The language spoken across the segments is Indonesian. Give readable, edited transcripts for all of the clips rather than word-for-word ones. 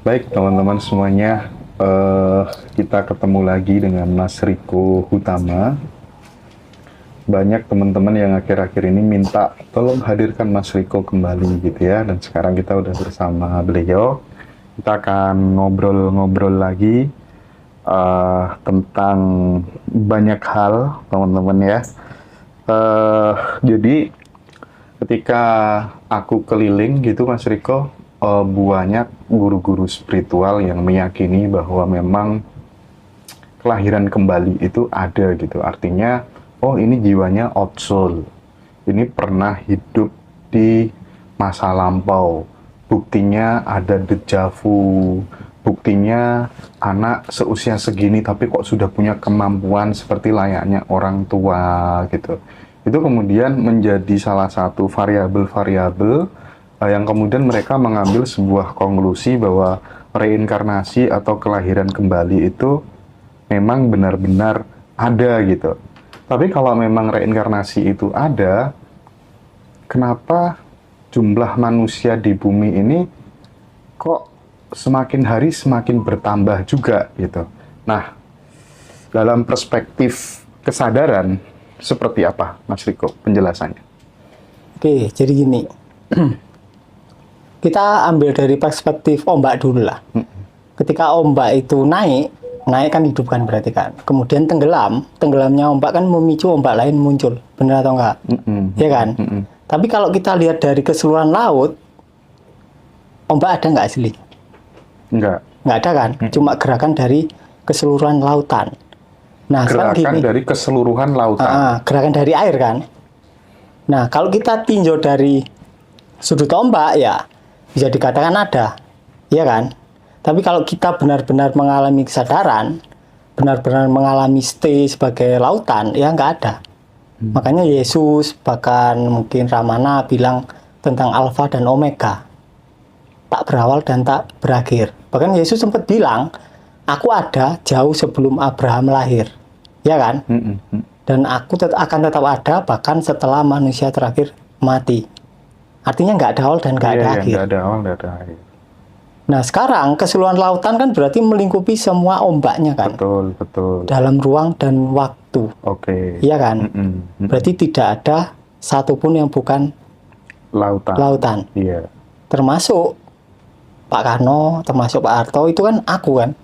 Baik teman-teman semuanya, kita ketemu lagi dengan Mas Riko Hutama. Banyak teman-teman yang akhir-akhir ini minta tolong hadirkan Mas Riko kembali gitu ya. Dan sekarang kita udah bersama beliau. Kita akan ngobrol-ngobrol lagi tentang banyak hal teman-teman ya. Jadi ketika aku keliling gitu Mas Riko, banyak guru-guru spiritual yang meyakini bahwa memang kelahiran kembali itu ada gitu. Artinya, oh ini jiwanya old soul. Ini pernah hidup di masa lampau. Buktinya ada deja vu. Buktinya anak seusia segini tapi kok sudah punya kemampuan seperti layaknya orang tua gitu. Itu kemudian menjadi salah satu variabel-variabel yang kemudian mereka mengambil sebuah konklusi bahwa reinkarnasi atau kelahiran kembali itu memang benar-benar ada gitu. Tapi kalau memang reinkarnasi itu ada, kenapa jumlah manusia di bumi ini kok semakin hari semakin bertambah juga gitu. Nah, dalam perspektif kesadaran seperti apa Mas Riko penjelasannya? Oke, jadi gini. Kita ambil dari perspektif ombak dulu lah. Ketika ombak itu naik kan hidupkan berarti kan. Kemudian tenggelamnya ombak kan memicu ombak lain muncul. Benar atau enggak? Ya kan? Tapi kalau kita lihat dari keseluruhan laut, ombak ada nggak asli? Enggak. Nggak ada kan? Cuma gerakan dari keseluruhan lautan. Nah, gerakan dari keseluruhan lautan. Gerakan dari air kan? Nah, kalau kita tinjau dari sudut ombak ya bisa dikatakan ada, ya kan? Tapi kalau kita benar-benar mengalami kesadaran, benar-benar mengalami stay sebagai lautan, ya nggak ada. Makanya Yesus, bahkan mungkin Ramana bilang tentang alfa dan omega, tak berawal dan tak berakhir. Bahkan Yesus sempat bilang, aku ada jauh sebelum Abraham lahir, ya kan? Dan aku akan tetap ada bahkan setelah manusia terakhir mati. Artinya nggak ada awal dan nggak ada akhir. Nggak ada awal, nggak ada akhir. Nah sekarang keseluruhan lautan kan berarti melingkupi semua ombaknya kan. Betul, betul. Dalam ruang dan waktu. Oke. Iya kan. Berarti tidak ada satupun yang bukan lautan. Iya. Termasuk Pak Karno, termasuk Pak Harto itu kan aku kan.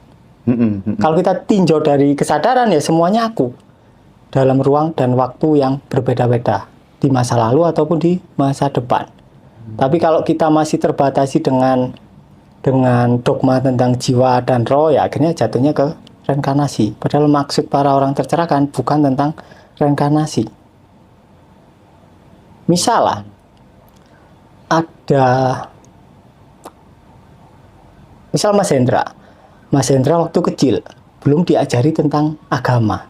Kalau kita tinjau dari kesadaran ya semuanya aku. Dalam ruang dan waktu yang berbeda-beda. Di masa lalu ataupun di masa depan. Tapi kalau kita masih terbatasi dengan dogma tentang jiwa dan roh, ya akhirnya jatuhnya ke reinkarnasi. Padahal maksud para orang tercerahkan bukan tentang reinkarnasi. Misal lah, misal Mas Hendra waktu kecil belum diajari tentang agama,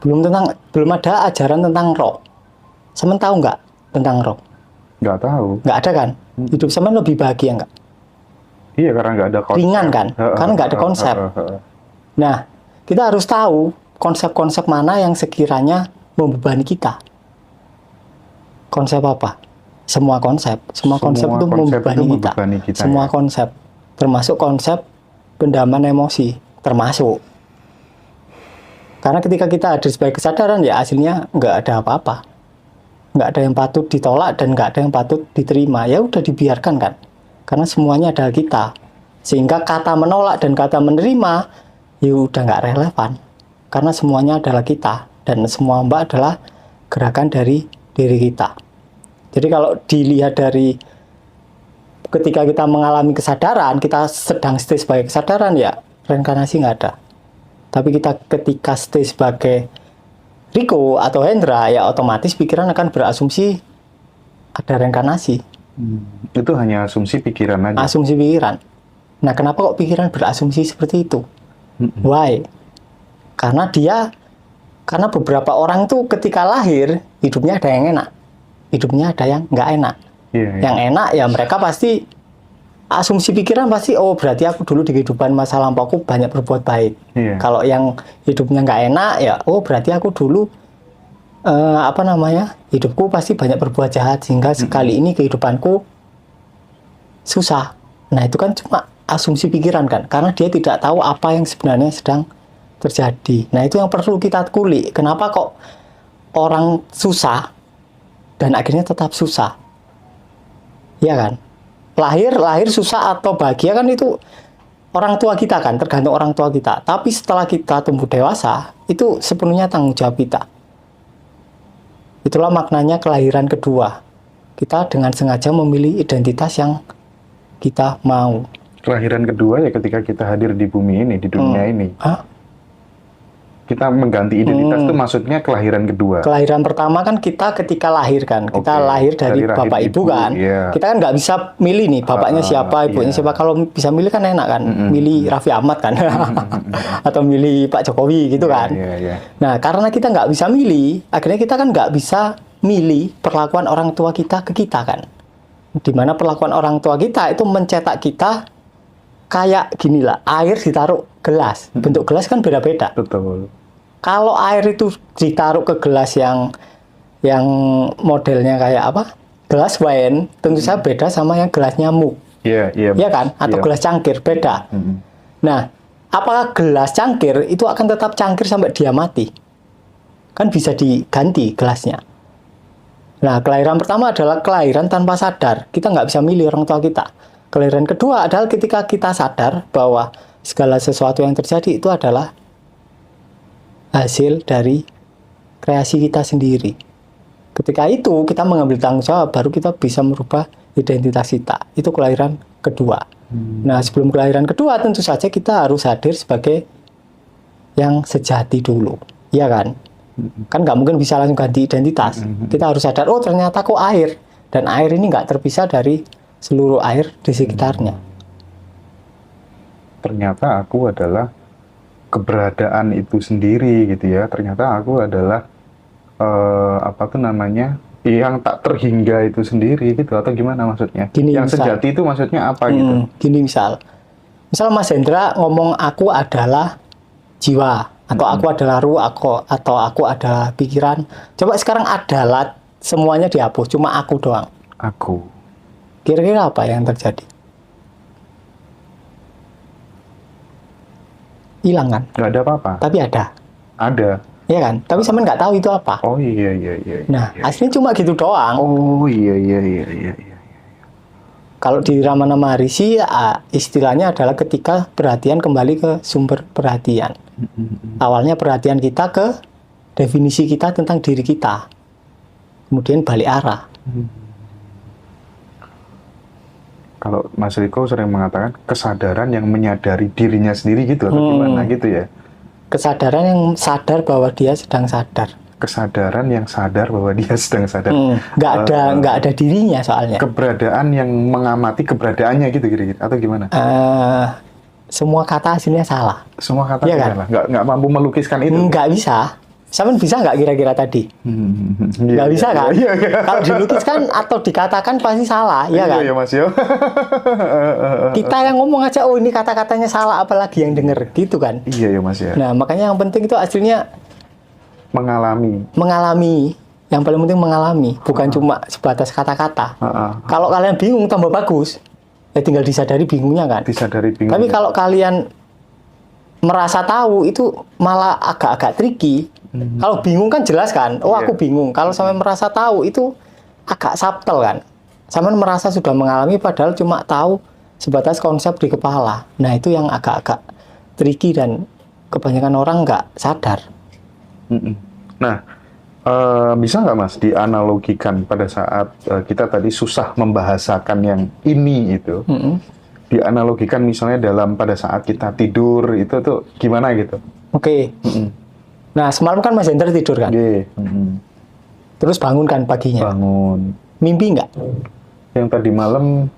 belum ada ajaran tentang roh. Semen tahu nggak tentang roh? Nggak tahu. Nggak ada kan? Hidup semen lebih bahagia nggak? Iya, karena nggak ada konsep. Ringan kan? Karena nggak ada konsep. Nah, kita harus tahu konsep-konsep mana yang sekiranya membebani kita. Konsep apa? Semua konsep itu membebani kita. Semua konsep. Termasuk konsep pendaman emosi. Termasuk. Karena ketika kita hadir sebagai kesadaran, ya hasilnya nggak ada apa-apa. Nggak ada yang patut ditolak dan nggak ada yang patut diterima. Ya udah dibiarkan kan. Karena semuanya adalah kita. Sehingga kata menolak dan kata menerima, ya udah nggak relevan. Karena semuanya adalah kita. Dan semua mbak adalah gerakan dari diri kita. Jadi kalau dilihat dari ketika kita mengalami kesadaran, kita sedang stay sebagai kesadaran, ya reinkarnasi nggak ada. Tapi kita ketika stay sebagai Riko atau Hendra, ya otomatis pikiran akan berasumsi ada reinkarnasi. Itu hanya asumsi pikiran aja. Asumsi pikiran. Nah, kenapa kok pikiran berasumsi seperti itu? Why? Karena beberapa orang tuh ketika lahir, hidupnya ada yang enak. Hidupnya ada yang nggak enak. Yang enak ya mereka pasti asumsi pikiran pasti, oh berarti aku dulu di kehidupan masa lampau aku banyak berbuat baik. Kalau yang hidupnya nggak enak ya, oh berarti aku dulu hidupku pasti banyak berbuat jahat sehingga sekali ini kehidupanku susah. Nah itu kan cuma asumsi pikiran kan, karena dia tidak tahu apa yang sebenarnya sedang terjadi. Nah, itu yang perlu kita kulik. Kenapa kok orang susah dan akhirnya tetap susah? Ya kan? Lahir susah atau bahagia kan itu orang tua kita kan, tergantung orang tua kita. Tapi setelah kita tumbuh dewasa, itu sepenuhnya tanggung jawab kita. Itulah maknanya kelahiran kedua. Kita dengan sengaja memilih identitas yang kita mau. Kelahiran kedua ya ketika kita hadir di bumi ini, di dunia ini. Kita mengganti identitas itu maksudnya kelahiran kedua. Kelahiran pertama kan kita ketika lahir kan. Kita lahir dari bapak ibu kan. Yeah. Kita kan nggak bisa milih nih bapaknya siapa, ibunya siapa. Kalau bisa milih kan enak kan. Milih Raffi Ahmad kan. Atau milih Pak Jokowi gitu kan. Nah, karena kita nggak bisa milih, akhirnya kita kan nggak bisa milih perlakuan orang tua kita ke kita kan. Dimana perlakuan orang tua kita itu mencetak kita kayak gini lah, air ditaruh gelas. Bentuk gelas kan beda-beda. Betul. Kalau air itu ditaruh ke gelas yang modelnya kayak apa? Gelas wine, tentu saja beda sama yang gelasnya mug. Iya kan? Atau gelas cangkir, beda. Nah, apakah gelas cangkir itu akan tetap cangkir sampai dia mati? Kan bisa diganti gelasnya. Nah, kelahiran pertama adalah kelahiran tanpa sadar. Kita nggak bisa milih orang tua kita. Kelahiran kedua adalah ketika kita sadar bahwa segala sesuatu yang terjadi itu adalah hasil dari kreasi kita sendiri. Ketika itu kita mengambil tanggung jawab, baru kita bisa merubah identitas kita. Itu kelahiran kedua. Nah, sebelum kelahiran kedua tentu saja kita harus hadir sebagai yang sejati dulu. Iya kan? Kan nggak mungkin bisa langsung ganti identitas. Kita harus sadar, oh ternyata kok air. Dan air ini nggak terpisah dari seluruh air di sekitarnya. Ternyata aku adalah keberadaan itu sendiri gitu ya. Ternyata aku adalah yang tak terhingga itu sendiri gitu, atau gimana maksudnya? Gini, yang sejati itu maksudnya apa gitu? Gini misal Mas Hendra ngomong aku adalah jiwa, atau aku adalah ruh, atau aku adalah pikiran. Coba sekarang adalah semuanya dihapus, cuma aku doang. Aku. Kira-kira apa yang terjadi? Hilang kan? Nggak ada apa-apa. Tapi ada. Ada. Iya kan? Tapi sama nggak tahu itu apa. Oh iya. Nah, aslinya cuma gitu doang. Oh iya. Kalau di Ramana Maharishi, istilahnya adalah ketika perhatian kembali ke sumber perhatian. Awalnya perhatian kita ke definisi kita tentang diri kita. Kemudian balik arah. Kalau Mas Riko sering mengatakan kesadaran yang menyadari dirinya sendiri gitu, atau gimana gitu ya? Kesadaran yang sadar bahwa dia sedang sadar. Kesadaran yang sadar bahwa dia sedang sadar. Nggak ada dirinya soalnya. Keberadaan yang mengamati keberadaannya gitu, atau gimana? Semua kata hasilnya salah. Semua kata ya salah. Nggak mampu melukiskan itu. Nggak bisa. Saman bisa nggak kira-kira tadi? Nggak bisa kan? Iya. Kalau dilukiskan atau dikatakan pasti salah, ya kan? Iya Mas yo. Kita yang ngomong aja, oh ini kata-katanya salah, apalagi yang denger, gitu kan? Iya ya Mas ya. Nah, makanya yang penting itu aslinya mengalami. Yang paling penting mengalami, bukan cuma sebatas kata-kata. Kalau kalian bingung tambah bagus, ya tinggal disadari bingungnya kan? Disadari bingung. Tapi kalau kalian merasa tahu itu malah agak-agak tricky. Kalau bingung kan jelas kan, oh aku bingung. Kalau sampai merasa tahu itu agak subtle kan. Sampai merasa sudah mengalami padahal cuma tahu sebatas konsep di kepala. Nah itu yang agak-agak tricky dan kebanyakan orang nggak sadar. Nah, bisa nggak Mas dianalogikan pada saat kita tadi susah membahasakan yang ini itu, dianalogikan misalnya dalam pada saat kita tidur itu tuh gimana gitu? Oke. Nah, semalam kan Mas Hendra tidur kan? Terus bangun kan paginya? Bangun. Mimpi nggak? Yang tadi malam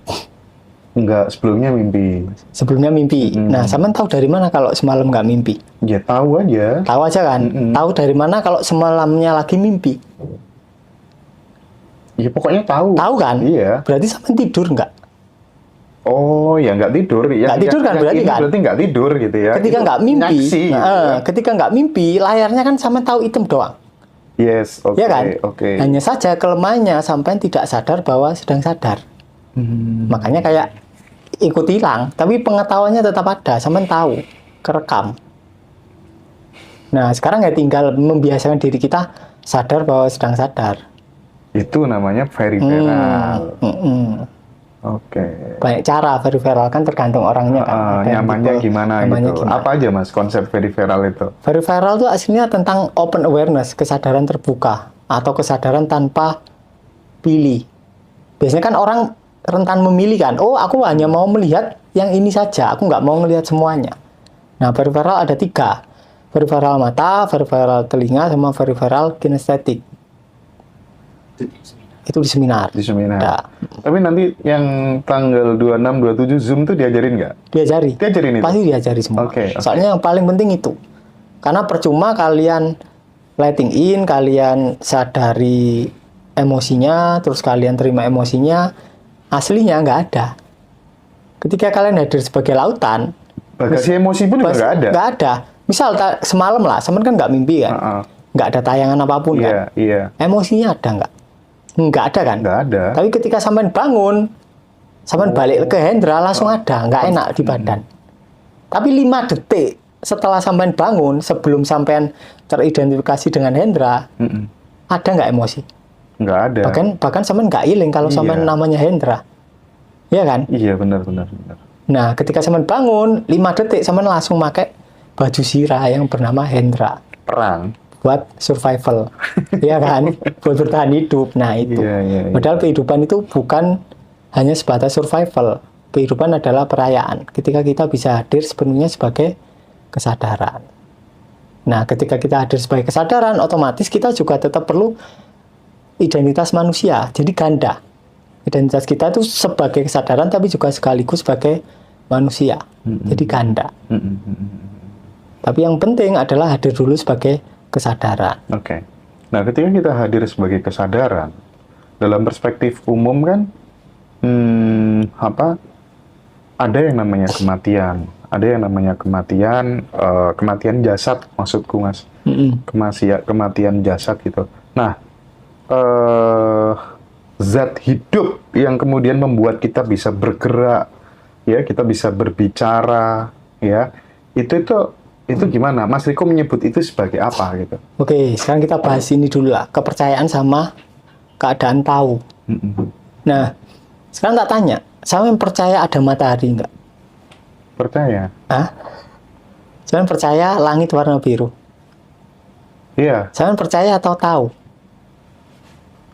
nggak, sebelumnya mimpi. Sebelumnya mimpi. Nah, Saman tahu dari mana kalau semalam nggak mimpi? Ya tahu aja. Tahu aja kan? Tahu dari mana kalau semalamnya lagi mimpi? Ya pokoknya tahu. Tahu kan? Iya. Berarti Saman tidur nggak? Oh, ya nggak tidur. Nggak tidur kan berarti kan? Berarti nggak tidur gitu ya. Ketika nggak mimpi, ketika nggak mimpi, layarnya kan Saman tahu hitam doang. Yes, oke. Ya kan? Oke. Hanya saja kelemahannya sampai tidak sadar bahwa sedang sadar. Makanya kayak ikut hilang, tapi pengetahuannya tetap ada, sampean tahu, kerekam. Nah, sekarang ya tinggal membiasakan diri kita sadar bahwa sedang sadar. Itu namanya periferal. Oke. Banyak cara periferal kan tergantung orangnya kan. Nyamannya gimana gitu. Apa aja Mas konsep periferal itu? Periferal itu aslinya tentang open awareness, kesadaran terbuka atau kesadaran tanpa pilih. Biasanya kan orang rentan memilih kan. Oh, aku hanya mau melihat yang ini saja. Aku nggak mau melihat semuanya. Nah, periferal ada 3. Periferal mata, periferal telinga, sama periferal kinestetik. Itu di seminar. Di seminar. Ya. Tapi nanti yang tanggal 26, 27 Zoom tuh diajarin nggak? Diajari. Diajarin itu? Pasti diajari semua. Soalnya yang paling penting itu. Karena percuma kalian letting in, kalian sadari emosinya, terus kalian terima emosinya, aslinya nggak ada. Ketika kalian hadir sebagai lautan, bagasi emosi pun juga nggak ada. Nggak ada. Misal semalam lah, semen kan nggak mimpi kan, nggak ada tayangan apapun kan. Iya. Emosinya ada nggak? Nggak ada kan? Nggak ada. Tapi ketika sampean bangun, sampean balik ke hendra langsung ada, nggak enak di badan. Tapi 5 detik setelah sampean bangun, sebelum sampean teridentifikasi dengan hendra, ada nggak emosi? Nggak ada. Bahkan sampean nggak iling kalau sampean namanya hendra, iya kan? Iya benar. Nah, ketika sampean bangun, 5 detik sampean langsung pakai baju sirah yang bernama hendra. Perang. Buat survival, ya kan? Buat bertahan hidup. Nah itu. Iya. Padahal kehidupan itu bukan hanya sebatas survival. Kehidupan adalah perayaan. Ketika kita bisa hadir sepenuhnya sebagai kesadaran. Nah, ketika kita hadir sebagai kesadaran, otomatis kita juga tetap perlu identitas manusia. Jadi ganda. Identitas kita itu sebagai kesadaran, tapi juga sekaligus sebagai manusia. Jadi ganda. Tapi yang penting adalah hadir dulu sebagai kesadaran. Oke. Nah, ketika kita hadir sebagai kesadaran, dalam perspektif umum kan, ada yang namanya kematian, kematian jasad, maksudku Mas, kematian jasad gitu. Nah, zat hidup yang kemudian membuat kita bisa bergerak, ya, kita bisa berbicara, ya, itu gimana? Mas Riko menyebut itu sebagai apa gitu? Oke, sekarang kita bahas ini dulu lah. Kepercayaan sama keadaan tahu. Nah, sekarang tak tanya, saya percaya ada matahari enggak? Percaya. Saya percaya langit warna biru. Iya. Saya percaya atau tahu?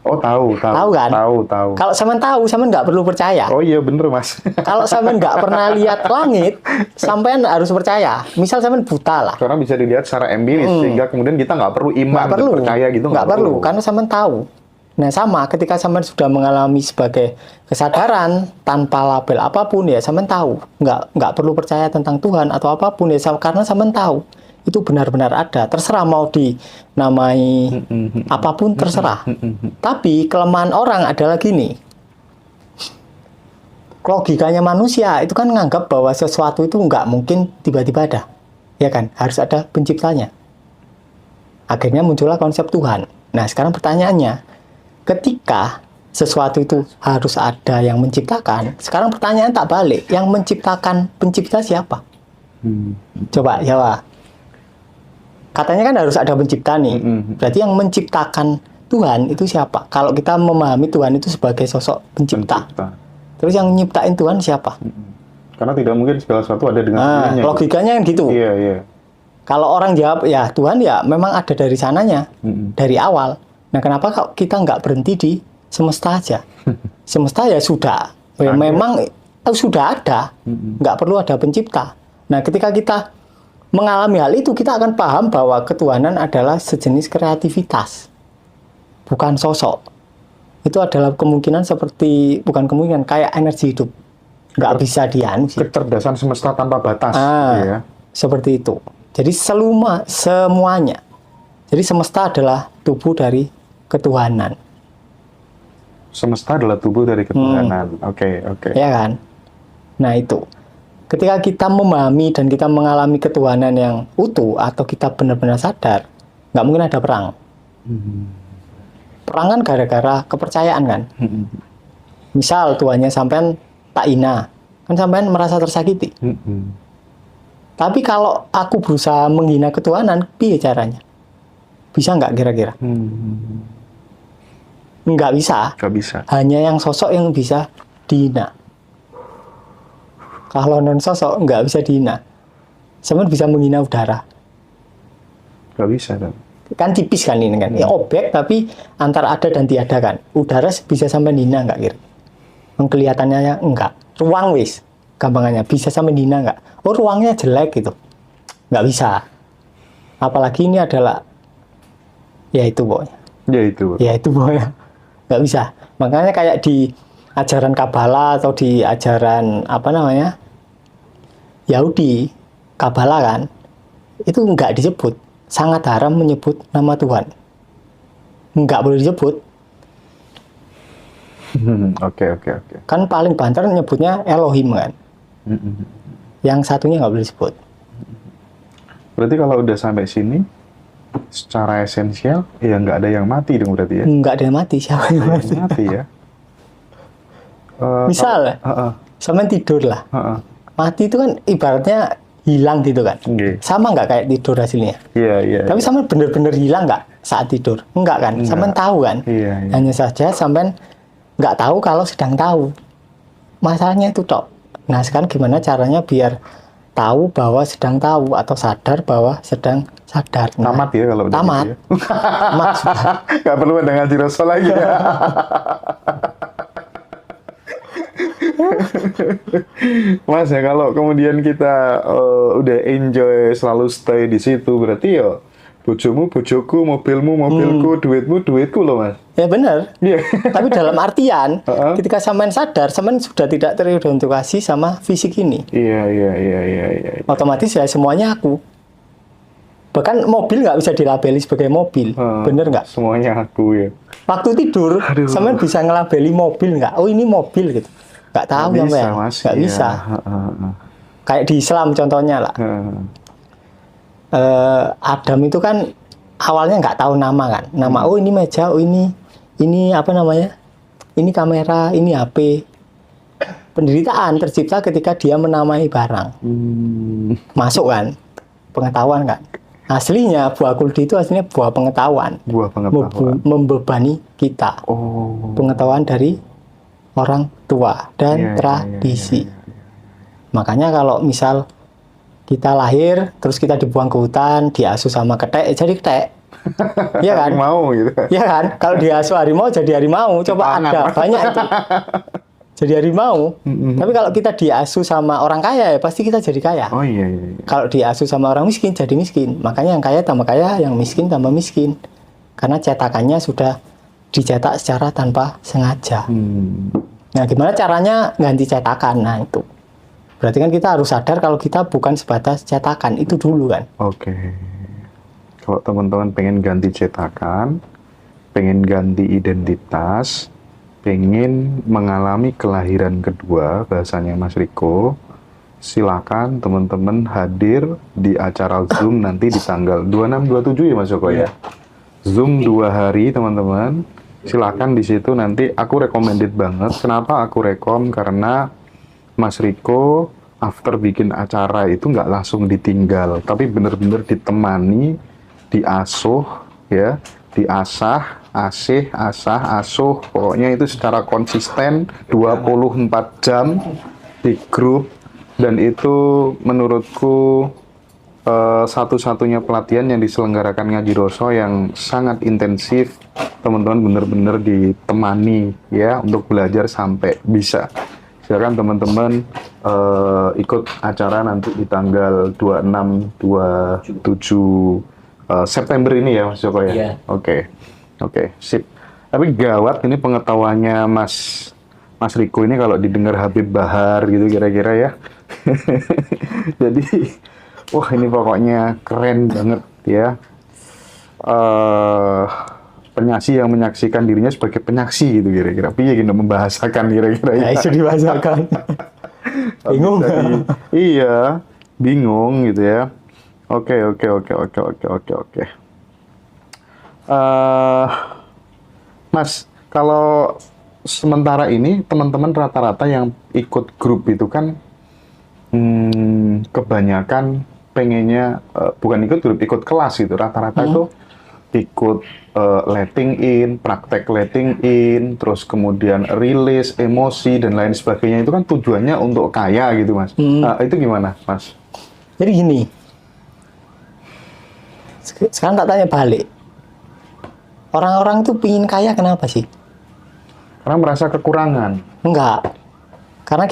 Oh, tahu kan? Tahu. Kalau sampean tahu, sampean nggak perlu percaya. Oh iya bener Mas. Kalau sampean nggak pernah lihat langit, sampean harus percaya. Misal sampean buta lah. Karena bisa dilihat secara empiris sehingga kemudian kita nggak perlu iman, percaya gitu. Nggak perlu, karena sampean tahu. Nah sama, ketika sampean sudah mengalami sebagai kesadaran tanpa label apapun ya, sampean tahu. Nggak perlu percaya tentang Tuhan atau apapun ya, karena sampean tahu. Itu benar-benar ada, terserah mau dinamai apapun terserah. Tapi kelemahan orang adalah gini, logikanya manusia itu kan nganggap bahwa sesuatu itu nggak mungkin tiba-tiba ada, ya kan, harus ada penciptanya. Akhirnya muncullah konsep Tuhan. Nah sekarang pertanyaannya, ketika sesuatu itu harus ada yang menciptakan, sekarang pertanyaan tak balik, yang menciptakan pencipta siapa? Coba jawab. Katanya kan harus ada pencipta nih. Berarti yang menciptakan Tuhan itu siapa? Kalau kita memahami Tuhan itu sebagai sosok pencipta. Terus yang nyiptain Tuhan siapa? Karena tidak mungkin segala sesuatu ada dengan sendirinya. Logikanya yang gitu. Iya. Kalau orang jawab, ya Tuhan ya memang ada dari sananya. Dari awal. Nah kenapa kita nggak berhenti di semesta aja? Semesta ya sudah. Ya, memang sudah ada. Nggak perlu ada pencipta. Nah ketika kita mengalami hal itu, kita akan paham bahwa ketuhanan adalah sejenis kreativitas, bukan sosok. Itu adalah kemungkinan seperti, bukan kemungkinan, kayak energi hidup. Nggak bisa dianu. Kecerdasan semesta tanpa batas. Ya. Seperti itu. Jadi semuanya. Jadi semesta adalah tubuh dari ketuhanan. Semesta adalah tubuh dari ketuhanan. Oke. Ya kan? Nah itu. Ketika kita memahami dan kita mengalami ketuhanan yang utuh atau kita benar-benar sadar, nggak mungkin ada perang. Perang kan gara-gara kepercayaan kan. Misal Tuhannya sampean tak ina, Kan sampean merasa tersakiti. Tapi kalau aku berusaha menghina ketuhanan, piye caranya? Bisa nggak kira-kira? Nggak bisa. Nggak bisa. Hanya yang sosok yang bisa dihina. Kalau non sosok nggak bisa dihina. Sampean bisa menghina udara. Nggak bisa kan? Kan tipis kan ini kan. Ya objek tapi antara ada dan tiada kan. Udara bisa sampai dihina nggak kira? Kelihatannya enggak. Ruang wis. Gampangannya bisa sampai dihina nggak? Oh ruangnya jelek gitu. Nggak bisa. Apalagi ini adalah ya itu pokoknya. Ya itu pokoknya. Nggak bisa. Makanya kayak di ajaran Kabbalah atau di ajaran Yahudi, Kabbalah kan, itu nggak disebut. Sangat haram menyebut nama Tuhan. Nggak boleh disebut. Oke. Kan paling banter nyebutnya Elohim kan. Yang satunya nggak boleh disebut. Berarti kalau udah sampai sini, secara esensial, ya nggak ada yang mati dong berarti ya? Nggak ada yang mati, siapa yang mati? Mati ya? Misal, sama tidur lah. Mati itu kan ibaratnya hilang gitu kan. Sama nggak kayak tidur hasilnya? Iya. Tapi sama bener-bener hilang nggak saat tidur? Enggak kan? Sampean tahu kan? Iya. Hanya saja sampean nggak tahu kalau sedang tahu. Masalahnya itu tok. Nah sekarang gimana caranya biar tahu bahwa sedang tahu atau sadar bahwa sedang sadar. Nah, tamat ya kalau udah tamat. Gitu ya. Tamat sudah. Nggak perlu ada ngaji Rasul lagi ya. Mas ya kalau kemudian kita udah enjoy selalu stay di situ berarti ya bojomu bojoku, mobilmu mobilku, duitmu duitku loh mas. Ya benar. Iya. Tapi dalam artian ketika sampean sadar, sampean sudah tidak teridentifikasi sama fisik ini. Iya. Otomatis ya semuanya aku. Bahkan mobil nggak bisa dilabeli sebagai mobil, bener nggak? Semuanya aku ya. Waktu tidur, sampean bisa ngelabeli mobil nggak? Oh ini mobil gitu. Nggak tahu ya sampean. Nggak bisa. Kayak di Islam contohnya lah. Adam itu kan awalnya nggak tahu nama kan. Nama oh ini meja, oh ini apa namanya? Ini kamera, ini HP. Penderitaan tercipta ketika dia menamai barang. Masuk kan? Pengetahuan kan? Aslinya buah kuldi itu aslinya buah pengetahuan. Membebani kita. Pengetahuan dari orang tua dan tradisi. Makanya kalau misal kita lahir, terus kita dibuang ke hutan, diasuh sama ketek, jadi ketek. Iya kan? Harimau gitu. Iya kan? Kalau diasuh harimau, jadi harimau. Coba ada banyak itu. Jadi harimau. Tapi kalau kita diasuh sama orang kaya, ya pasti kita jadi kaya. Oh iya. Kalau diasuh sama orang miskin, jadi miskin. Makanya yang kaya tambah kaya, yang miskin tambah miskin. Karena cetakannya sudah dicetak secara tanpa sengaja. Nah, gimana caranya ganti cetakan? Nah, itu. Berarti kan kita harus sadar kalau kita bukan sebatas cetakan, itu dulu kan. Oke. Kalau teman-teman pengen ganti cetakan, pengen ganti identitas, pengen mengalami kelahiran kedua, bahasanya Mas Riko, silakan teman-teman hadir di acara Zoom nanti di tanggal 26-27 ya Mas Joko ya. Zoom 2 hari teman-teman. Silakan di situ nanti aku recommended banget. Kenapa aku rekom? Karena Mas Riko after bikin acara itu nggak langsung ditinggal, tapi benar-benar ditemani, diasuh, ya, diasah, asuh, pokoknya itu secara konsisten 24 jam di grup, dan itu menurutku satu-satunya pelatihan yang diselenggarakan Ngaji Roso yang sangat intensif. Teman-teman benar-benar ditemani ya untuk belajar sampai bisa. Silakan teman-teman ikut acara nanti di tanggal 26-27 September ini ya Mas Joko ya? Iya. Oke, sip. Tapi gawat ini pengetahuannya Mas Riko ini kalau didengar Habib Bahar gitu kira-kira ya. Jadi, wah ini pokoknya keren banget ya. Penyaksi yang menyaksikan dirinya sebagai penyaksi gitu kira-kira. Piye gitu membahasakan kira-kira ya. Itu dibahasakan. Bingung. Iya, bingung gitu ya. Oke. Mas, kalau sementara ini teman-teman rata-rata yang ikut grup itu kan kebanyakan pengennya bukan ikut grup, ikut kelas gitu. Rata-rata itu ikut letting in, praktek letting in, terus kemudian rilis, emosi dan lain sebagainya. Itu kan tujuannya untuk kaya gitu, Mas. Itu gimana, Mas? Jadi gini, sekarang tak tanya balik. Orang-orang itu pingin kaya kenapa sih? Karena merasa kekurangan. Enggak. Karena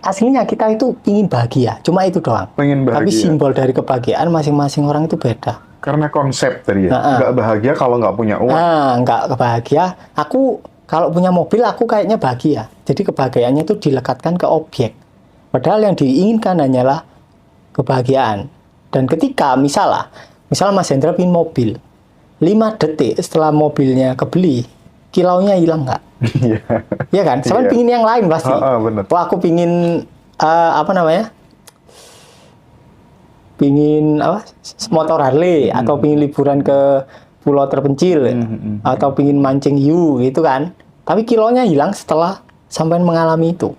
aslinya kita itu pingin bahagia. Cuma itu doang. Pengen bahagia. Tapi simbol dari kebahagiaan masing-masing orang itu beda. Karena konsep tadi ya. Nggak bahagia kalau nggak punya uang. Nggak bahagia. Aku kalau punya mobil, aku kayaknya bahagia. Jadi kebahagiaannya itu dilekatkan ke objek. Padahal yang diinginkan hanyalah kebahagiaan. Dan ketika misal Mas Hendra pingin mobil, 5 detik setelah mobilnya kebeli, kilaunya hilang nggak? Iya kan? Sama pingin yang lain pasti. Bener. Wah, aku pingin pingin motor Harley atau pingin liburan ke pulau terpencil atau pingin mancing hiu gitu kan. Tapi kilonya hilang setelah sampai mengalami itu.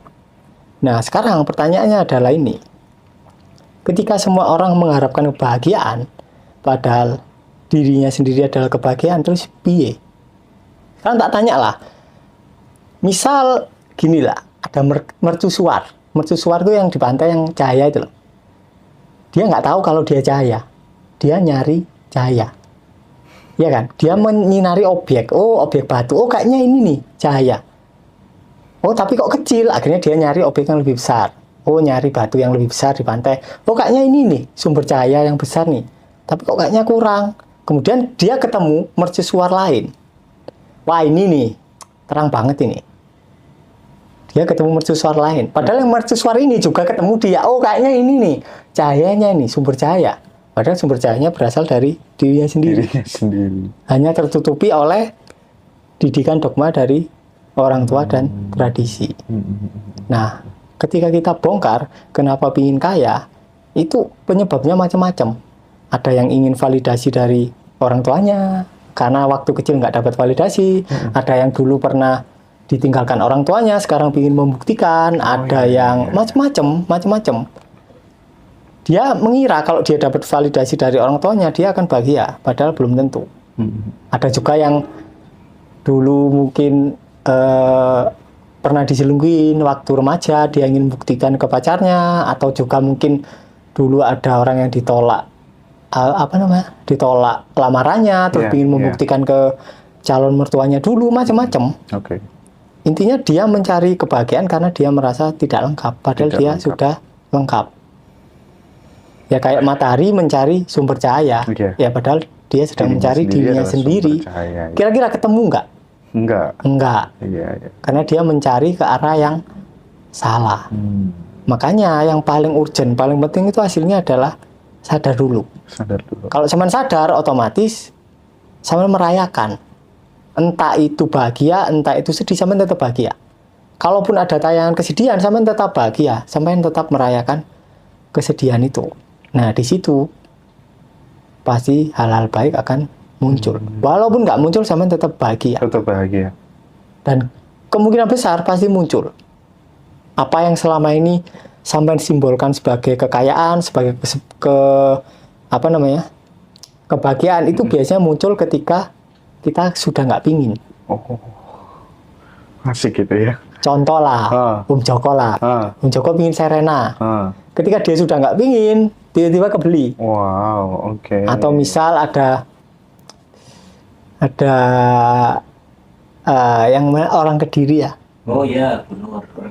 Nah, sekarang pertanyaannya adalah ini. Ketika semua orang mengharapkan kebahagiaan, padahal dirinya sendiri adalah kebahagiaan, terus piye? Sekarang tak tanya lah. Misal gini lah, ada mercusuar. Mercusuar itu yang di pantai yang cahaya itu loh. Dia nggak tahu kalau dia cahaya. Dia nyari cahaya. Iya kan? Dia menyinari objek. Oh, objek batu. Oh, kayaknya ini nih cahaya. Oh, tapi kok kecil. Akhirnya dia nyari objek yang lebih besar. Oh, nyari batu yang lebih besar di pantai. Oh, kayaknya ini nih sumber cahaya yang besar nih. Tapi kok kayaknya kurang. Kemudian dia ketemu mercusuar lain. Wah, ini nih terang banget ini. Dia ketemu mercusuar lain. Padahal yang mercusuar ini juga ketemu dia. Oh, kayaknya ini nih cahayanya ini sumber cahaya. Padahal sumber cahayanya berasal dari dirinya sendiri. Hanya tertutupi oleh didikan dogma dari orang tua dan tradisi. Nah, ketika kita bongkar kenapa pingin kaya, itu penyebabnya macam-macam. Ada yang ingin validasi dari orang tuanya, karena waktu kecil nggak dapat validasi. Ada yang dulu pernah ditinggalkan orang tuanya, sekarang ingin membuktikan. Ada yang macam-macam. Dia mengira kalau dia dapat validasi dari orang tuanya, dia akan bahagia. Padahal belum tentu. Ada juga yang dulu mungkin pernah diselingkuhin waktu remaja, dia ingin membuktikan ke pacarnya. Atau juga mungkin dulu ada orang yang ditolak ditolak lamarannya, terus ingin membuktikan ke calon mertuanya dulu, macam-macam. Intinya dia mencari kebahagiaan karena dia merasa tidak lengkap, padahal dia sudah lengkap. Ya kayak matahari mencari sumber cahaya, ya padahal dia sedang mencari dirinya sendiri. Kira-kira ketemu nggak? Enggak. Karena dia mencari ke arah yang salah. Makanya yang paling urgent, paling penting itu hasilnya adalah sadar dulu. Kalau sampean sadar, otomatis sampean merayakan. Entah itu bahagia, entah itu sedih, sampean tetap bahagia. Kalaupun ada tayangan kesedihan, sampean tetap bahagia, sampean tetap merayakan kesedihan itu. Nah, di situ pasti hal-hal baik akan muncul. Walaupun nggak muncul, sampean tetap bahagia. Dan kemungkinan besar pasti muncul. Apa yang selama ini sampean simbolkan sebagai kekayaan, sebagai kebahagiaan, itu biasanya muncul ketika kita sudah nggak pingin. Asik gitu ya. Contoh lah, Om Joko lah. Om Joko pingin Serena. Ketika dia sudah nggak pingin, tiba-tiba kebeli. Atau misal ada yang orang Kediri ya.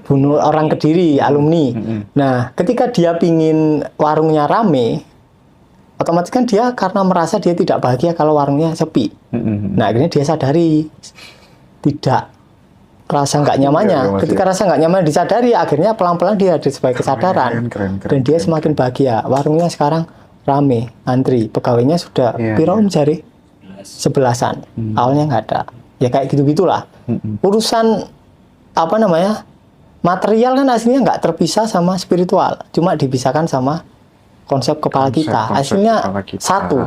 Bunuh orang Kediri, alumni. Nah, ketika dia pingin warungnya rame, otomatis kan dia karena merasa dia tidak bahagia kalau warungnya sepi. Nah, akhirnya dia sadari tidak rasa nggak nyamannya. Ketika rasa nggak nyaman disadari, akhirnya pelan-pelan dia ada sebagai kesadaran. Dan dia semakin bahagia. Warungnya sekarang rame, antri. Pegawainya sudah piro jari 11-an. Awalnya nggak ada. Ya kayak gitu-gitulah. Urusan material kan aslinya nggak terpisah sama spiritual, cuma dipisahkan sama konsep kepala kita. Hasilnya satu.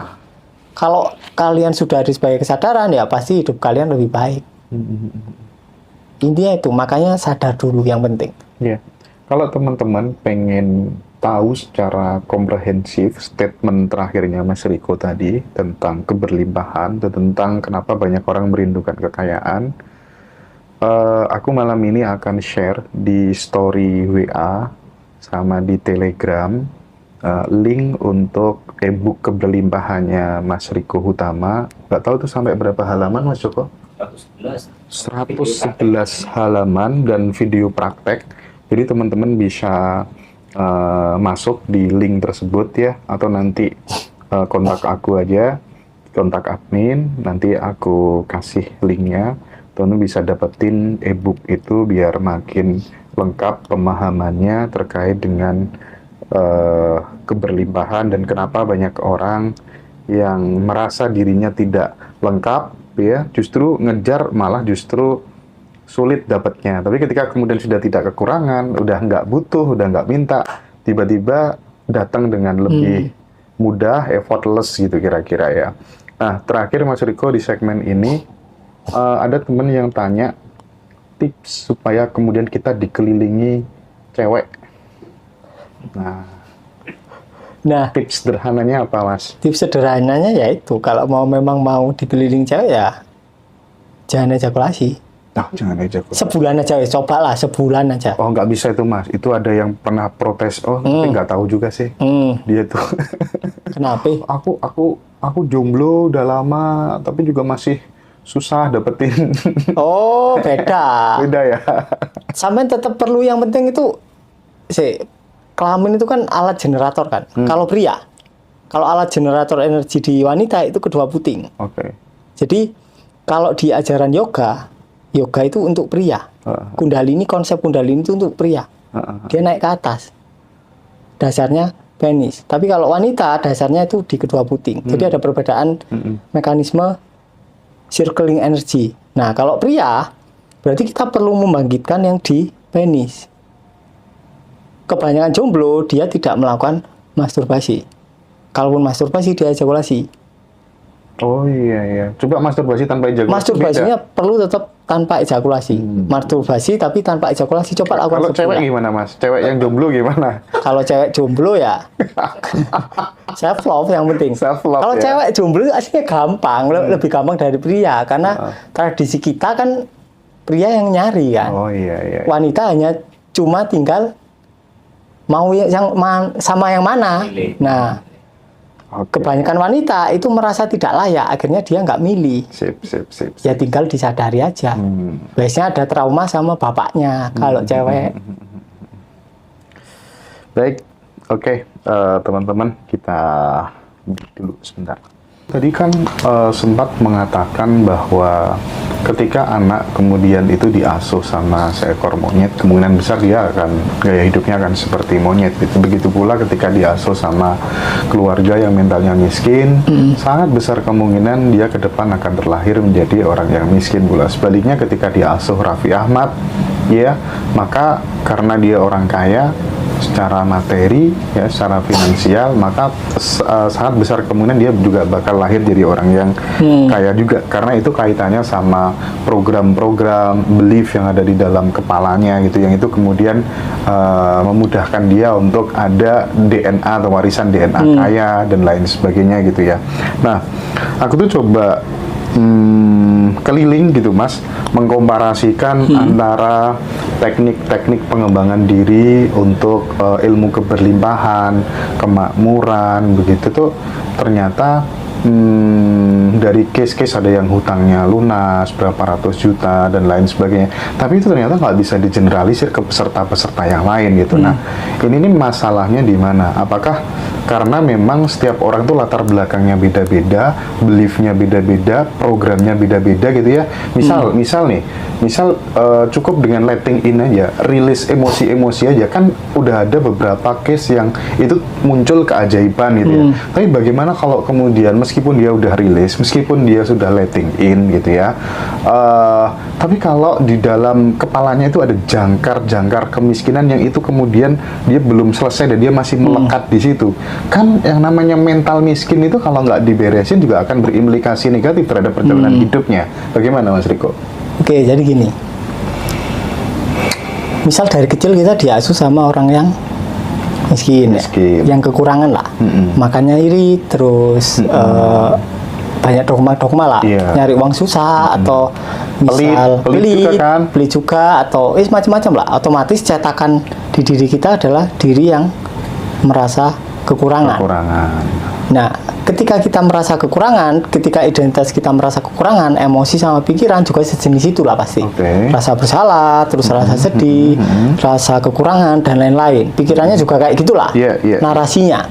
Kalau kalian sudah ada sebagai kesadaran, ya pasti hidup kalian lebih baik. Intinya itu, makanya sadar dulu yang penting. Ya, kalau teman-teman pengen tahu secara komprehensif statement terakhirnya Mas Riko tadi tentang keberlimpahan, tentang kenapa banyak orang merindukan kekayaan, aku malam ini akan share di story WA sama di Telegram link untuk ebook keberlimpahannya Mas Riko Hutama. Nggak tahu tuh sampai berapa halaman Mas Joko? 111 halaman dan video praktek. Jadi teman-teman bisa masuk di link tersebut ya, atau nanti kontak aku aja, kontak admin, nanti aku kasih linknya. Teman-teman bisa dapetin ebook itu biar makin lengkap pemahamannya terkait dengan keberlimpahan dan kenapa banyak orang yang merasa dirinya tidak lengkap ya, justru ngejar malah justru sulit dapatnya. Tapi ketika kemudian sudah tidak kekurangan, udah nggak butuh, udah nggak minta, tiba-tiba datang dengan lebih mudah, effortless gitu kira-kira ya. Nah, terakhir Mas Riko di segmen ini, ada temen yang tanya tips supaya kemudian kita dikelilingi cewek. Nah, tips sederhananya apa, Mas? Tips sederhananya yaitu kalau memang mau dikeliling cewek ya jangan ejakulasi. Jangan ejakulasi. Sebulan aja, cobalah sebulan aja. Oh, nggak bisa itu, Mas. Itu ada yang pernah protes. Oh, tapi nggak tahu juga sih. Dia tuh. Kenapa? Aku jomblo udah lama, tapi juga masih susah dapetin. Oh, beda. Beda ya. Sampai tetap perlu, yang penting itu kelamin itu kan alat generator kan. Kalau pria, kalau alat generator energi di wanita itu kedua puting. Oke. Jadi kalau di ajaran yoga itu untuk pria. Kundalini, konsep kundalini itu untuk pria. Dia naik ke atas. Dasarnya penis. Tapi kalau wanita dasarnya itu di kedua puting. Jadi ada perbedaan mekanisme circling energi. Nah, kalau pria berarti kita perlu membangkitkan yang di penis. Kebanyakan jomblo dia tidak melakukan masturbasi. Kalaupun masturbasi dia ejakulasi. Oh iya. Coba masturbasi tanpa ejakulasi. Masturbasinya perlu tetap tanpa ejakulasi. Masturbasi tapi tanpa ejakulasi. Coba lakukan. Kalau cewek gimana, Mas? Cewek yang jomblo gimana? Kalau cewek jomblo ya self love yang penting. Kalau ya? Cewek jomblo aslinya gampang, lebih gampang dari pria karena tradisi kita kan pria yang nyari kan. Oh iya. Wanita hanya cuma tinggal mau yang sama yang mana. Nah, kebanyakan wanita itu merasa tidak layak, akhirnya dia nggak milih. Sip. Ya tinggal disadari aja. Biasanya ada trauma sama bapaknya kalau cewek. Baik, oke, teman-teman, kita dulu sebentar. Tadi kan sempat mengatakan bahwa ketika anak kemudian itu diasuh sama seekor monyet, kemungkinan besar dia akan gaya hidupnya akan seperti monyet. Begitu pula ketika diasuh sama keluarga yang mentalnya miskin, sangat besar kemungkinan dia ke depan akan terlahir menjadi orang yang miskin pula. Sebaliknya ketika diasuh Raffi Ahmad, ya, maka karena dia orang kaya secara materi, ya, secara finansial, maka sangat besar kemungkinan dia juga bakal lahir jadi orang yang kaya juga, karena itu kaitannya sama program-program belief yang ada di dalam kepalanya gitu, yang itu kemudian memudahkan dia untuk ada DNA atau warisan DNA kaya dan lain sebagainya gitu ya. Nah, aku tuh coba keliling gitu, Mas, mengkomparasikan antara teknik-teknik pengembangan diri untuk ilmu keberlimpahan, kemakmuran, begitu tuh ternyata dari case-case ada yang hutangnya lunas berapa ratus juta dan lain sebagainya, tapi itu ternyata nggak bisa digeneralisir ke peserta-peserta yang lain gitu. Nah, ini nih masalahnya di mana? Apakah karena memang setiap orang tuh latar belakangnya beda-beda, beliefnya beda-beda, programnya beda-beda gitu ya. Misal cukup dengan letting in aja, rilis emosi-emosi aja, kan udah ada beberapa case yang itu muncul keajaiban gitu ya. Tapi bagaimana kalau kemudian meskipun dia udah rilis, meskipun dia sudah letting in gitu ya, tapi kalau di dalam kepalanya itu ada jangkar-jangkar kemiskinan yang itu kemudian dia belum selesai dan dia masih melekat di situ. Kan yang namanya mental miskin itu kalau nggak diberesin juga akan berimplikasi negatif terhadap perjalanan hidupnya. Bagaimana, Mas Riko? Oke, jadi gini. Misal dari kecil kita diasuh sama orang yang miskin. Ya, yang kekurangan lah. Makannya iri, terus banyak dogma-dogma lah. Nyari uang susah atau misal pelit juga atau macam-macam lah. Otomatis cetakan di diri kita adalah diri yang merasa kekurangan. Nah, ketika kita merasa kekurangan, ketika identitas kita merasa kekurangan, emosi sama pikiran juga sejenis itulah pasti. Rasa bersalah, terus rasa sedih, rasa kekurangan, dan lain-lain. Pikirannya juga kayak gitulah, narasinya.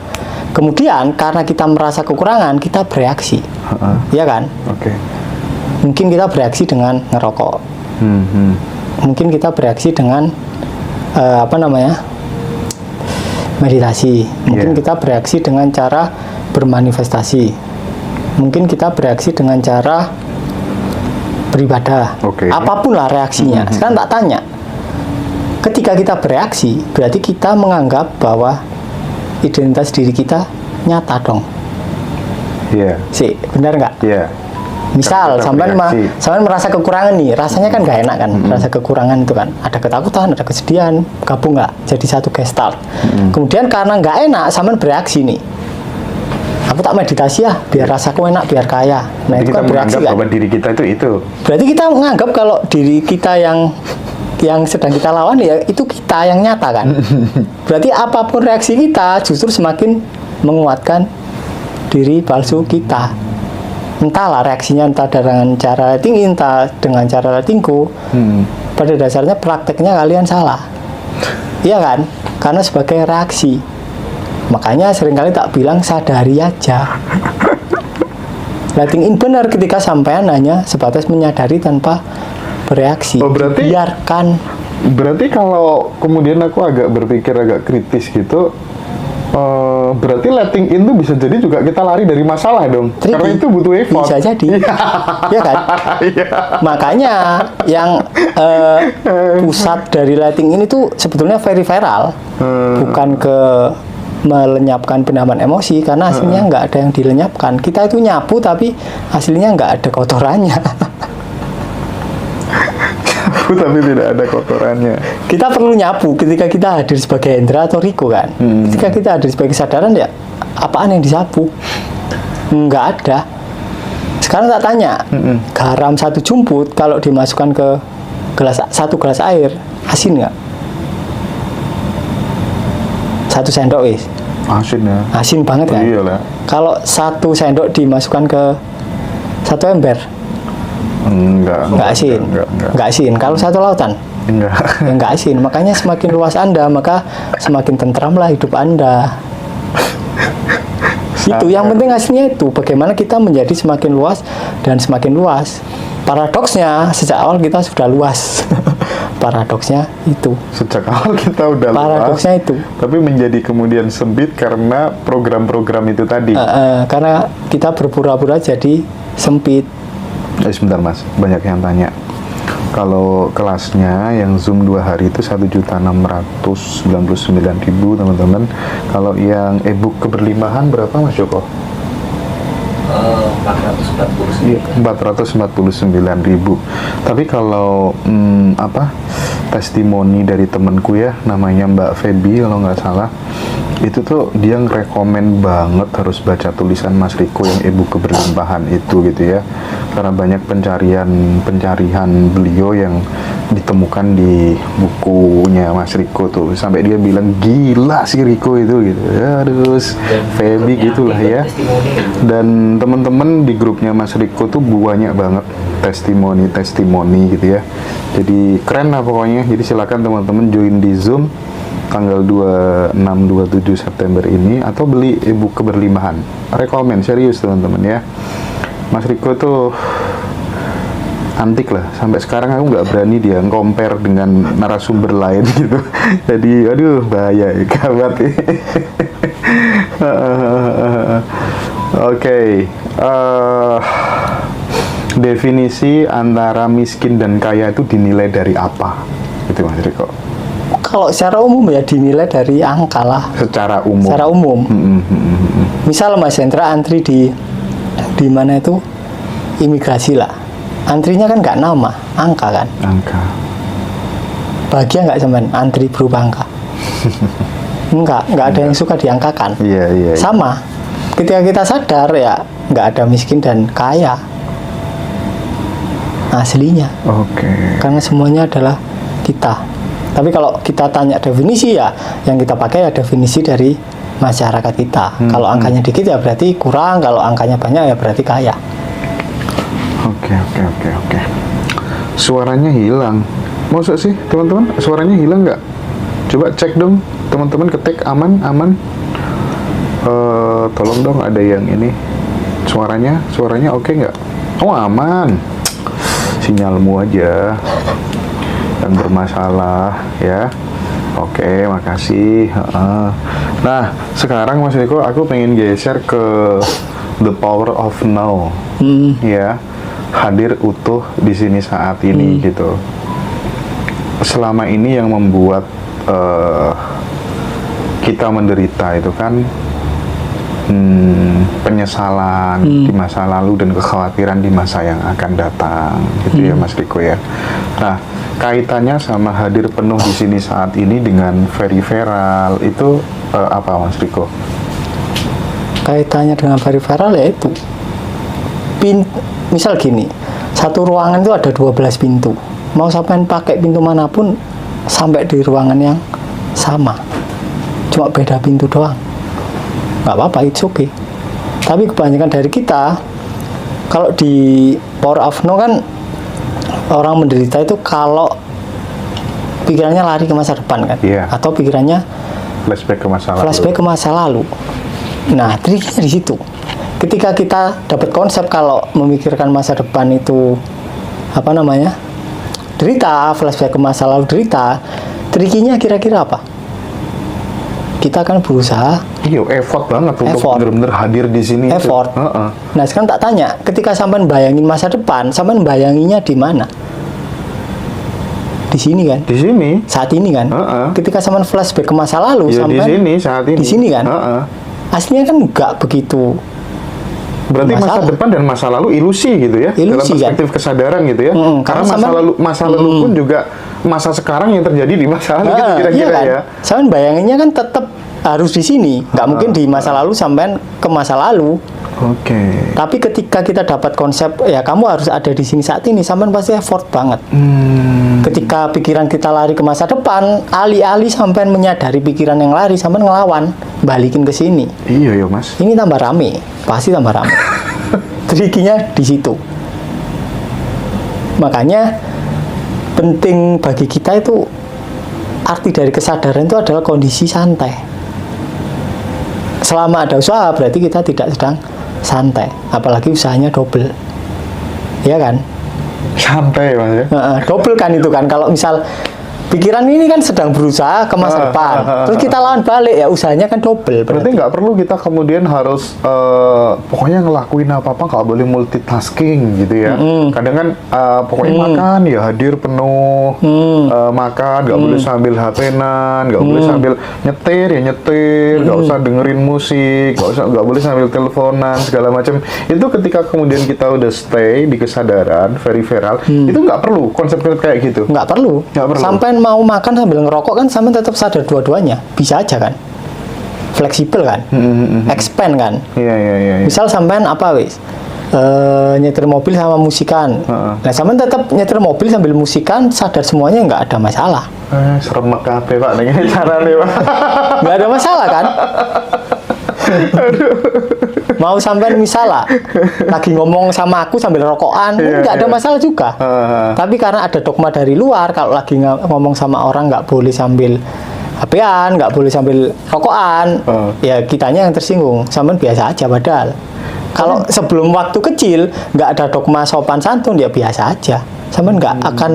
Kemudian, karena kita merasa kekurangan, kita bereaksi. Iya kan? Mungkin kita bereaksi dengan ngerokok. Mungkin kita bereaksi dengan, meditasi. Mungkin kita bereaksi dengan cara bermanifestasi. Mungkin kita bereaksi dengan cara beribadah. Apapun lah reaksinya. Sekarang tak tanya, ketika kita bereaksi, berarti kita menganggap bahwa identitas diri kita nyata dong. Benar nggak? Misal sampean merasa kekurangan nih, rasanya kan nggak enak kan, rasa kekurangan itu kan, ada ketakutan, ada kesedihan, gabung nggak jadi satu gestalt. Kemudian karena nggak enak, sampean bereaksi nih, aku tak meditasi ya, biar rasaku enak, biar kaya. Nah, itu kan bereaksi kan. Bahwa diri kita itu. Berarti kita menganggap kalau diri kita yang sedang kita lawan ya itu kita yang nyata kan. Berarti apapun reaksi kita justru semakin menguatkan diri palsu kita. Entahlah reaksinya, entah dengan cara letting in, entah dengan cara letting go. Pada dasarnya prakteknya kalian salah. Iya kan? Karena sebagai reaksi. Makanya seringkali tak bilang sadari aja. Letting in benar ketika sampean hanya sebatas menyadari tanpa bereaksi. Biarkan. Berarti kalau kemudian aku agak berpikir agak kritis gitu, berarti letting in tuh bisa jadi juga kita lari dari masalah dong. Karena itu butuh effort. Bisa jadi. Iya kan? Makanya yang pusat dari letting in itu sebetulnya peripheral. Bukan ke melenyapkan pendaman emosi, karena hasilnya nggak ada yang dilenyapkan. Kita itu nyapu tapi hasilnya nggak ada kotorannya. Tapi tidak ada kotorannya. Kita perlu nyapu ketika kita hadir sebagai Hendra atau Riko kan. Ketika kita hadir sebagai kesadaran ya apaan yang disapu? Nggak ada. Sekarang tak tanya, garam satu jumput kalau dimasukkan ke satu gelas air, asin nggak? 1 sendok wis. Asin ya. Asin banget kan? Iyalah. Kalau 1 sendok dimasukkan ke 1 ember, enggak asin. Enggak asin. Kalau 1 lautan, enggak asin. Makanya semakin luas Anda, maka semakin tentramlah hidup Anda. Itu yang penting hasilnya itu. Bagaimana kita menjadi semakin luas dan semakin luas. Paradoksnya sejak awal kita sudah luas. Paradoksnya itu. Sejak awal kita udah paradoksnya luas. Itu. Tapi menjadi kemudian sempit karena program-program itu tadi. Karena kita berpura-pura jadi sempit. Sebentar Mas, banyak yang tanya. Kalau kelasnya yang Zoom 2 hari itu 1.699.000 teman-teman. Kalau yang e-book keberlimpahan berapa Mas Joko? 449.000. Tapi kalau testimoni dari temanku ya, namanya Mbak Feby kalau nggak salah, itu tuh dia ngerekomen banget harus baca tulisan Mas Riko yang e-book keberlimpahan itu gitu ya, karena banyak pencarian beliau yang ditemukan di bukunya Mas Riko tuh, sampai dia bilang gila sih Riko itu gitu ya, terus Feby gitulah ya. Dan teman-teman di grupnya Mas Riko tuh banyak banget testimoni gitu ya, jadi keren lah pokoknya. Jadi silakan teman-teman join di Zoom tanggal 26-27 September ini, atau beli e-book keberlimpahan. Rekomen serius teman-teman ya. Mas Riko tuh antik lah, sampai sekarang aku nggak berani dia compare dengan narasumber lain gitu. Jadi aduh bahaya ya, gawat. Oke. Definisi antara miskin dan kaya itu dinilai dari apa? Itu Mas Riko. Kalau secara umum ya dinilai dari angka lah. Secara umum. Secara umum. Misal Mas Hendra antri di mana itu imigrasi lah. Antrinya kan nggak nama, angka kan. Angka. Bahagia nggak cuman antri berubah angka? Nggak ada yang suka diangkakan. Iya. Sama, ketika kita sadar ya nggak ada miskin dan kaya. Aslinya. Oke. Karena semuanya adalah kita. Tapi kalau kita tanya definisi ya, yang kita pakai ya definisi dari masyarakat kita. Kalau angkanya dikit ya berarti kurang, kalau angkanya banyak ya berarti kaya. Oke. Suaranya hilang. Maksud sih teman-teman, suaranya hilang nggak? Coba cek dong, teman-teman ketik aman. Tolong dong ada yang ini. Suaranya oke nggak? Oh aman. Sinyalmu aja yang bermasalah ya. Oke, makasih. Nah, sekarang Mas Riko, aku pengen geser ke the power of now. Ya, hadir utuh di sini saat ini gitu. Selama ini yang membuat kita menderita itu kan penyesalan di masa lalu dan kekhawatiran di masa yang akan datang, gitu ya Mas Riko ya. Nah, kaitannya sama hadir penuh di sini saat ini dengan periferal itu apa Mas Riko? Kaitannya dengan periferal ya itu. Misal gini, satu ruangan itu ada 12 pintu. Mau sampai pakai pintu manapun sampai di ruangan yang sama. Cuma beda pintu doang. Nggak apa-apa, it's okay. Tapi kebanyakan dari kita, kalau di Power of Now kan orang menderita itu kalau pikirannya lari ke masa depan kan, atau pikirannya flashback ke masa lalu. Nah, triknya di situ. Ketika kita dapat konsep kalau memikirkan masa depan itu derita, flashback ke masa lalu derita, trikinya kira-kira apa? Kita akan berusaha. Effort banget untuk benar-benar hadir di sini. Effort. Nah, sekarang tak tanya, ketika sampean bayangin masa depan, sampean bayanginnya di mana? Di sini kan? Di sini. Saat ini kan? Ketika sampean flashback ke masa lalu, sampean di sini saat ini. Di sini kan? Aslinya kan nggak begitu. Berarti masa depan dan masa lalu ilusi gitu ya, ilusi, dalam perspektif kesadaran gitu ya. Karena masa lalu pun juga masa sekarang yang terjadi di masa lalu gitu kira-kira kan? ya. Sampean bayanginnya kan tetap harus di sini, nggak mungkin di masa lalu sampean ke masa lalu. Oke. Tapi ketika kita dapat konsep ya kamu harus ada di sini saat ini, sampean pasti effort banget. Ketika pikiran kita lari ke masa depan, alih-alih sampean menyadari pikiran yang lari, sampean ngelawan, balikin ke sini. Iya ya Mas. Ini tambah rame, pasti tambah rame. Trikinya di situ. Makanya penting bagi kita itu, arti dari kesadaran itu adalah kondisi santai. Selama ada usaha berarti kita tidak sedang santai, apalagi usahanya double, ya kan? Santai Mas ya. Double kan itu kan, kalau misal pikiran ini kan sedang berusaha ke masa depan, terus kita lawan balik ya usahanya kan double. Berarti nggak perlu kita kemudian harus pokoknya ngelakuin apa-apa, nggak boleh multitasking gitu ya. Kadang kan pokoknya makan ya hadir penuh, makan nggak boleh sambil HP-nan, nggak boleh sambil nyetir ya nyetir, nggak usah dengerin musik, nggak boleh sambil teleponan segala macam. Itu ketika kemudian kita udah stay di kesadaran periferal, itu nggak perlu konsep kayak gitu. Nggak perlu. Sampai mau makan sambil ngerokok kan sama tetap sadar dua-duanya, bisa aja kan, fleksibel kan, expand kan. Iya. Misal sampean nyetir mobil sama musikan, nah sampean tetap nyetir mobil sambil musikan, sadar semuanya nggak ada masalah. Seremek kabeh Pak, nih carane Pak. Nggak ada masalah kan? Mau sampai misalnya lagi ngomong sama aku sambil rokokan, nggak ada masalah juga. Tapi karena ada dogma dari luar, kalau lagi ngomong sama orang nggak boleh sambil HP-an, nggak boleh sambil rokokan, ya kitanya yang tersinggung. Sampai biasa aja padahal. Kalau sebelum waktu kecil nggak ada dogma sopan santun, ya biasa aja. Sampai nggak akan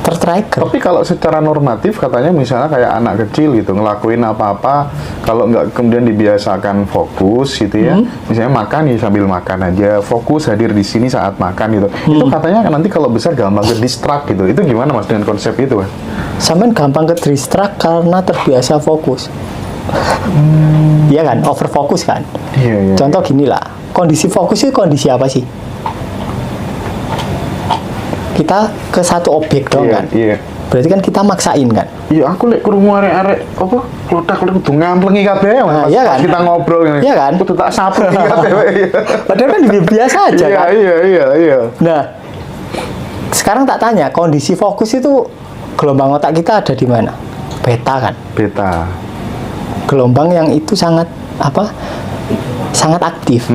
tertrigger. Tapi kalau secara normatif katanya misalnya kayak anak kecil gitu ngelakuin apa-apa, kalau nggak kemudian dibiasakan fokus gitu ya, misalnya makan ya sambil makan aja, fokus hadir di sini saat makan gitu, itu katanya nanti kalau besar gampang ke distract gitu. Itu gimana Mas dengan konsep itu Mas? Sampai gampang ke distract karena terbiasa fokus. Iya kan, over fokus kan. Iya. Contoh gini lah, kondisi fokus itu kondisi apa sih? kita ke satu objek dong kan. Iya. Berarti kan kita maksain kan. Iya, aku lek krungu arek-arek apa klotak kudu ngamplengi kabeh Nah, iya kan? kita ngobrol ngene. Iya kan? Kudu tak sapu kabeh. Padahal kan biasa aja Iya, kan. iya. Nah, sekarang tak tanya, kondisi fokus itu gelombang otak kita ada di mana? Beta kan. Beta. Gelombang yang itu sangat sangat aktif.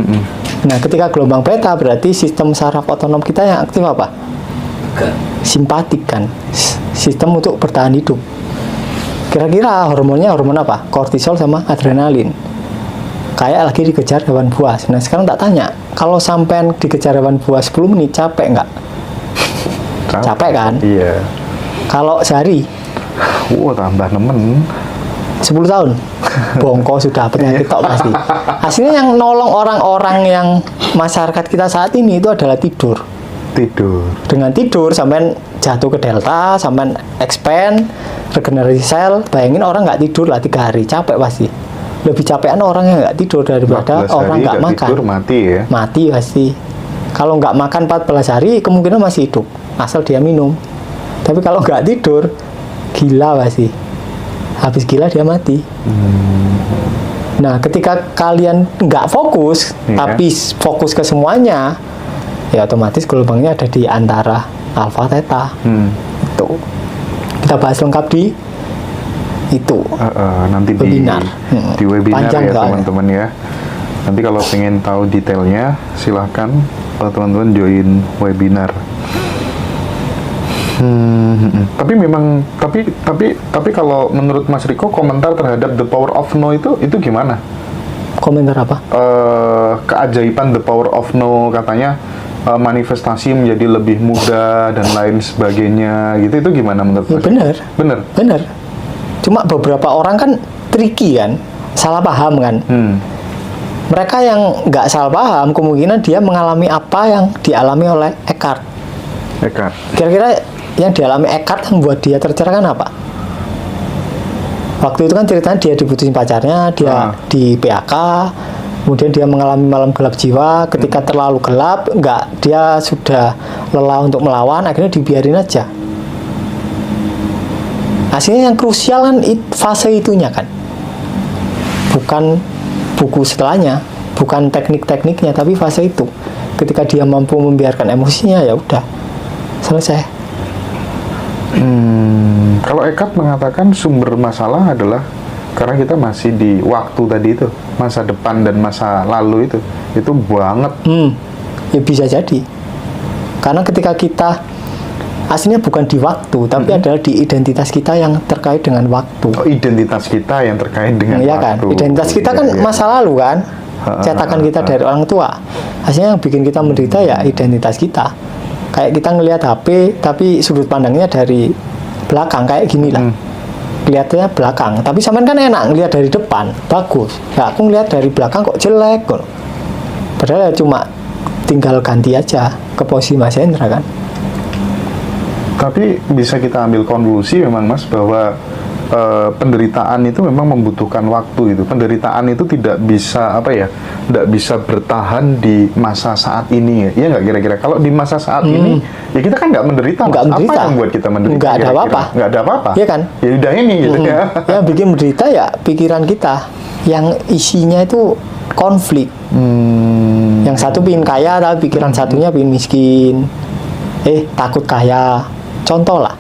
Nah, ketika gelombang beta berarti sistem saraf otonom kita yang aktif apa? Simpatik kan, sistem untuk bertahan hidup. Kira-kira hormonnya hormon apa? Kortisol sama adrenalin. Kayak lagi dikejar hewan buas. Nah, sekarang tak tanya, kalau sampean dikejar hewan buas 10 menit capek nggak? Capek kan? Iya. Kalau sehari? Tambah nemen. 10 tahun bongko sudah penyakit tok pasti. Hasilnya yang nolong orang-orang yang masyarakat kita saat ini itu adalah tidur. Dengan tidur sampean jatuh ke delta, sampean expand, regenerasi sel. Bayangin orang nggak tidur lah 3 hari, capek pasti. Lebih capekan orang yang nggak tidur daripada orang nggak makan. Tidur mati ya. Mati pasti. Kalau nggak makan 14 hari kemungkinan masih hidup asal dia minum. Tapi kalau nggak tidur gila pasti. Habis gila dia mati. Nah, ketika kalian nggak fokus, tapi fokus ke semuanya, ya otomatis gelombangnya ada di antara alfa theta. Itu kita bahas lengkap di itu nanti webinar. Di webinar Panjang ya teman-teman ya. Nanti kalau pengen tahu detailnya silahkan teman-teman join webinar. Tapi memang tapi kalau menurut Mas Riko komentar terhadap The Power of No itu gimana? Komentar apa? Keajaiban The Power of No katanya manifestasi menjadi lebih mudah dan lain sebagainya gitu, itu gimana menurut Mas? Bener. Cuma beberapa orang kan tricky kan, salah paham kan. Mereka yang nggak salah paham kemungkinan dia mengalami apa yang dialami oleh Eckhart. Kira-kira yang dialami Eckhart yang membuat dia tercerahkan apa? Waktu itu kan ceritanya dia diputusin pacarnya, dia di PHK, kemudian dia mengalami malam gelap jiwa. Ketika terlalu gelap, dia sudah lelah untuk melawan, akhirnya dibiarin aja. Hasilnya yang krusial kan fase itunya kan, bukan buku setelahnya, bukan teknik-tekniknya, tapi fase itu. Ketika dia mampu membiarkan emosinya, ya udah selesai. Kalau Eckhart mengatakan sumber masalah adalah karena kita masih di waktu tadi itu, masa depan dan masa lalu itu banget. Ya bisa jadi. Karena ketika kita aslinya bukan di waktu, tapi adalah di identitas kita yang terkait dengan waktu. Oh, identitas kita yang terkait dengan ya waktu. Kan? Identitas kita kan masa lalu kan, cetakan kita dari orang tua. Hasilnya yang bikin kita menderita ya identitas kita. Kayak kita ngelihat HP, tapi sudut pandangnya dari belakang kayak gini lah. Kelihatannya belakang, tapi sampean kan enak ngelihat dari depan, bagus. Ya aku ngelihat dari belakang kok jelek kok. Padahal ya cuma tinggal ganti aja ke posisi Mas Hendra kan. Tapi bisa kita ambil konklusi memang Mas bahwa penderitaan itu memang membutuhkan waktu itu. Penderitaan itu tidak bisa tidak bisa bertahan di masa saat ini ya. Iya nggak kira-kira? Kalau di masa saat ini ya kita kan nggak menderita. Apa yang membuat kita menderita? Nggak ada apa-apa. Nggak ada apa-apa. Iya kan? Ya udah ini gitu ya. Yang bikin menderita ya pikiran kita yang isinya itu konflik. Yang satu pingin kaya tapi pikiran satunya pingin miskin. Takut kaya. Contoh lah,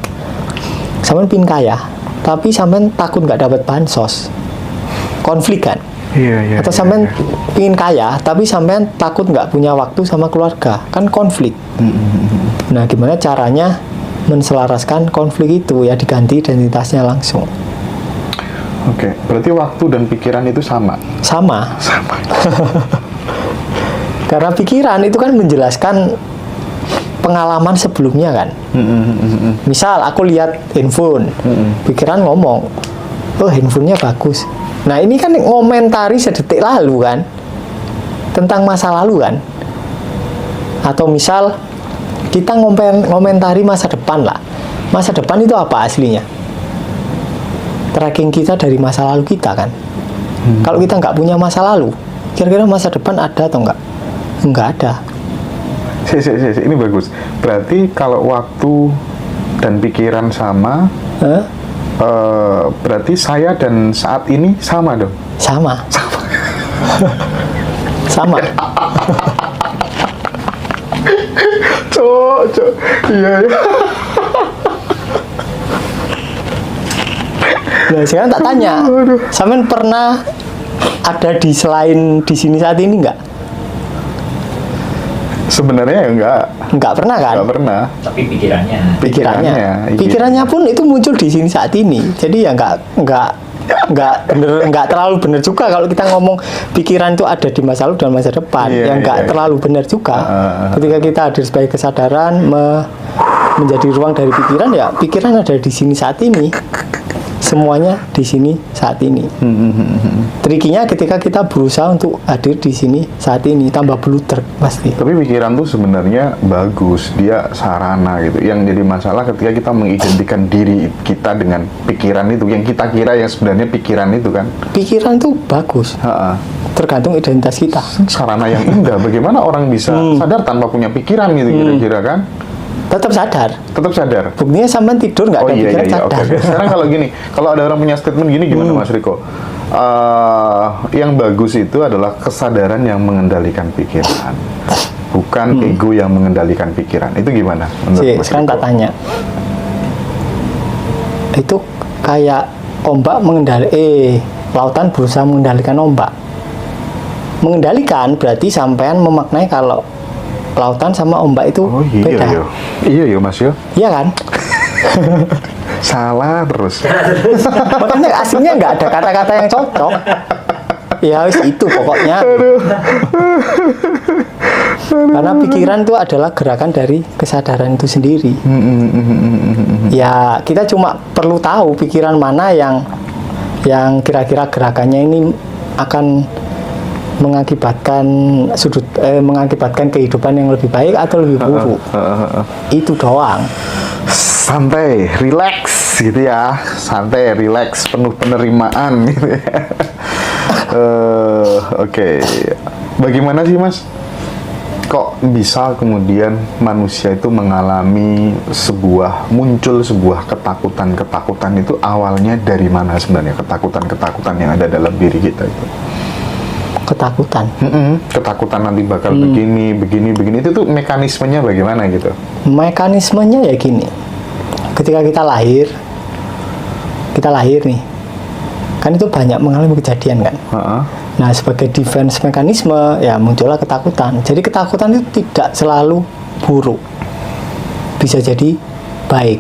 sampean pingin kaya tapi sampean takut nggak dapat bansos, konflik kan? Iya. Atau sampean pingin kaya tapi sampean takut nggak punya waktu sama keluarga, kan konflik. Nah, gimana caranya menselaraskan konflik itu? Ya diganti identitasnya langsung. Oke, berarti waktu dan pikiran itu sama. Karena pikiran itu kan menjelaskan pengalaman sebelumnya kan. Misal aku lihat handphone, pikiran ngomong, oh handphonenya bagus. Nah ini kan ngomentari sedetik lalu kan, tentang masa lalu kan. Atau misal kita ngomentari masa depan lah. Masa depan itu apa aslinya? Tracking kita dari masa lalu kita kan. Kalau kita nggak punya masa lalu, kira-kira masa depan ada atau enggak? Enggak ada. Ini bagus. Berarti kalau waktu dan pikiran sama, berarti saya dan saat ini sama dong? Sama. Sama. Cok, iya. Nah, sekarang tak tanya, sampean pernah ada di selain di sini saat ini nggak? Sebenarnya ya Nggak pernah kan? Nggak pernah. Tapi pikirannya. Iya. Pikirannya pun itu muncul di sini saat ini. Jadi ya nggak terlalu benar juga kalau kita ngomong pikiran itu ada di masa lalu dan masa depan. Nggak terlalu benar juga. Ketika kita hadir sebagai kesadaran menjadi ruang dari pikiran, ya pikiran ada di sini saat ini. Semuanya di sini saat ini. Trikinya ketika kita berusaha untuk hadir di sini saat ini, tambah bluter pasti. Tapi pikiran tuh sebenarnya bagus, dia sarana gitu. Yang jadi masalah ketika kita mengidentikan diri kita dengan pikiran itu, yang kita kira yang sebenarnya pikiran itu kan. Pikiran tuh bagus. Tergantung identitas kita. Sarana yang indah. Bagaimana orang bisa sadar tanpa punya pikiran gitu kira-kira kan? Tetap sadar. Buktinya sampean tidur nggak ada pikiran sadar. Okay. Sekarang kalau gini, kalau ada orang punya statement gini gimana Mas Riko? Yang bagus itu adalah kesadaran yang mengendalikan pikiran, bukan ego yang mengendalikan pikiran. Itu gimana? Sekarang tak tanya. Itu kayak ombak lautan berusaha mengendalikan ombak. Mengendalikan berarti sampean memaknai kalau lautan sama ombak itu beda. Iya Mas yo. Iya kan? Salah terus. Makanya aslinya nggak ada kata-kata yang cocok. Ya wis itu pokoknya. Karena pikiran itu adalah gerakan dari kesadaran itu sendiri. Ya kita cuma perlu tahu pikiran mana yang kira-kira gerakannya ini akan mengakibatkan kehidupan yang lebih baik atau lebih buruk. Itu doang. Santai, relax gitu ya. Santai, relax, penuh penerimaan gitu ya. Oke. Bagaimana sih Mas? Kok bisa kemudian manusia itu mengalami muncul sebuah ketakutan itu awalnya dari mana sebenarnya ketakutan yang ada dalam diri kita itu? Ketakutan nanti bakal begini itu tuh mekanismenya bagaimana gitu? Mekanismenya ya gini, ketika kita lahir nih kan itu banyak mengalami kejadian kan. Nah sebagai defense mekanisme ya muncullah ketakutan. Jadi ketakutan itu tidak selalu buruk, bisa jadi baik,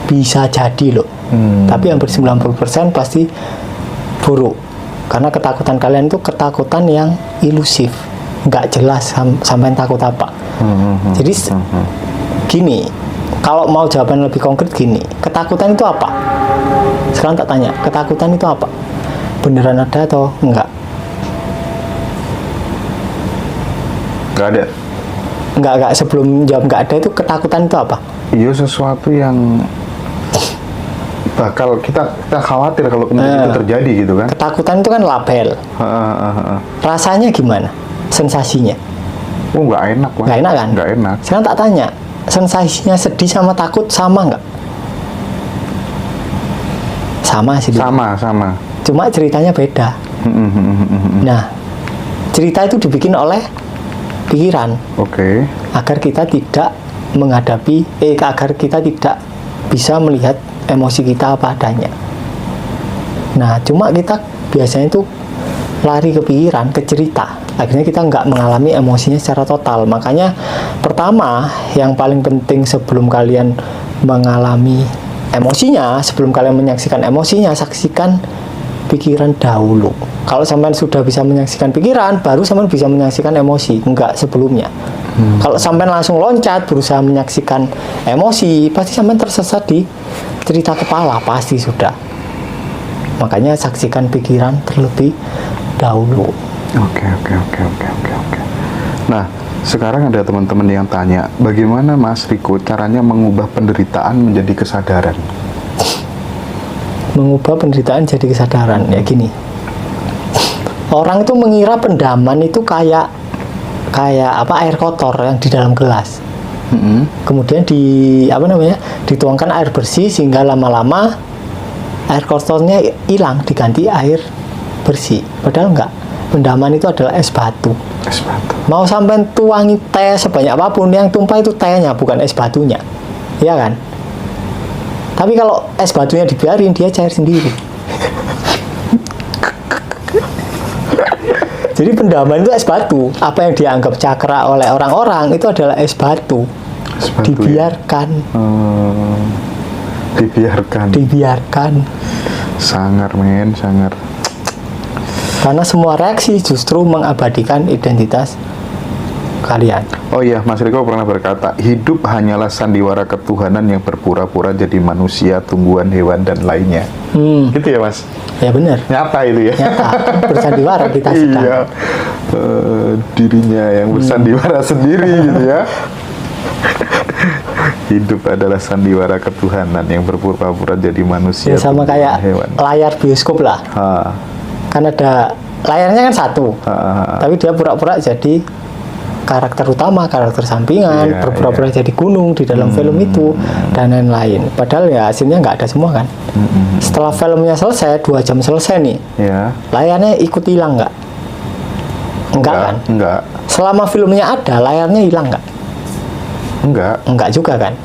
bisa jadi loh. Tapi hampir 90% pasti buruk. Karena ketakutan kalian itu ketakutan yang ilusif, nggak jelas sampai takut apa. Jadi gini, kalau mau jawaban lebih konkret gini, ketakutan itu apa? Sekarang tak tanya, ketakutan itu apa? Beneran ada atau enggak? Nggak ada. Enggak, sebelum jawab nggak ada itu ketakutan itu apa? Iya sesuatu yang bakal kita khawatir kalau kemudian itu terjadi gitu kan. Ketakutan itu kan label. Rasanya gimana? Sensasinya? Nggak enak lah. Nggak enak kan? Nggak enak. Sekarang tak tanya, sensasinya sedih sama takut sama nggak? Sama sih. Sama. Cuma ceritanya beda. Nah, cerita itu dibikin oleh pikiran. Oke. Agar kita tidak agar kita tidak bisa melihat emosi kita apa adanya. Nah, cuma kita biasanya itu lari ke pikiran, ke cerita. Akhirnya kita nggak mengalami emosinya secara total. Makanya pertama, yang paling penting sebelum kalian mengalami emosinya, sebelum kalian menyaksikan emosinya, saksikan pikiran dahulu. Kalau sampean sudah bisa menyaksikan pikiran, baru sampean bisa menyaksikan emosi, enggak sebelumnya. Kalau sampean langsung loncat berusaha menyaksikan emosi, pasti sampean tersesat di cerita kepala, pasti sudah. Makanya saksikan pikiran terlebih dahulu. Oke. Nah, sekarang ada teman-teman yang tanya, bagaimana Mas Riko caranya mengubah penderitaan menjadi kesadaran? Mengubah penderitaan jadi kesadaran, ya gini. Orang itu mengira pendaman itu kayak kayak air kotor yang di dalam gelas. Kemudian dituangkan air bersih sehingga lama-lama air kotornya hilang diganti air bersih. Padahal enggak. Pendaman itu adalah es batu. Es batu. Mau sampai tuangi teh sebanyak apapun, yang tumpah itu tehnya bukan es batunya. Iya kan? Tapi kalau es batunya dibiarin, dia cair sendiri. Jadi pendaman itu es batu. Apa yang dianggap cakra oleh orang-orang itu adalah es batu. Es batu Dibiarkan. Dibiarkan. Dibiarkan. Sangar men, sangar. Karena semua reaksi justru mengabadikan identitas kalian. Oh iya, Mas Riko pernah berkata, hidup hanyalah sandiwara ketuhanan yang berpura-pura jadi manusia, tumbuhan, hewan, dan lainnya. Gitu ya, Mas? Ya benar. Nyata itu ya? Nyata. Bersandiwara kita sedang. Iya. Dirinya yang bersandiwara sendiri gitu ya. Hidup adalah sandiwara ketuhanan yang berpura-pura jadi manusia, Ya sama tumbuhan, kayak hewan. layar bioskop lah. Kan ada layarnya kan satu, tapi dia pura-pura jadi karakter utama, karakter sampingan, berpura-pura jadi gunung di dalam film itu dan lain-lain. Padahal ya hasilnya nggak ada semua kan. Setelah filmnya selesai, 2 jam selesai nih, layarnya ikut hilang nggak? Enggak kan? Enggak. Selama filmnya ada, layarnya hilang nggak? Enggak juga kan?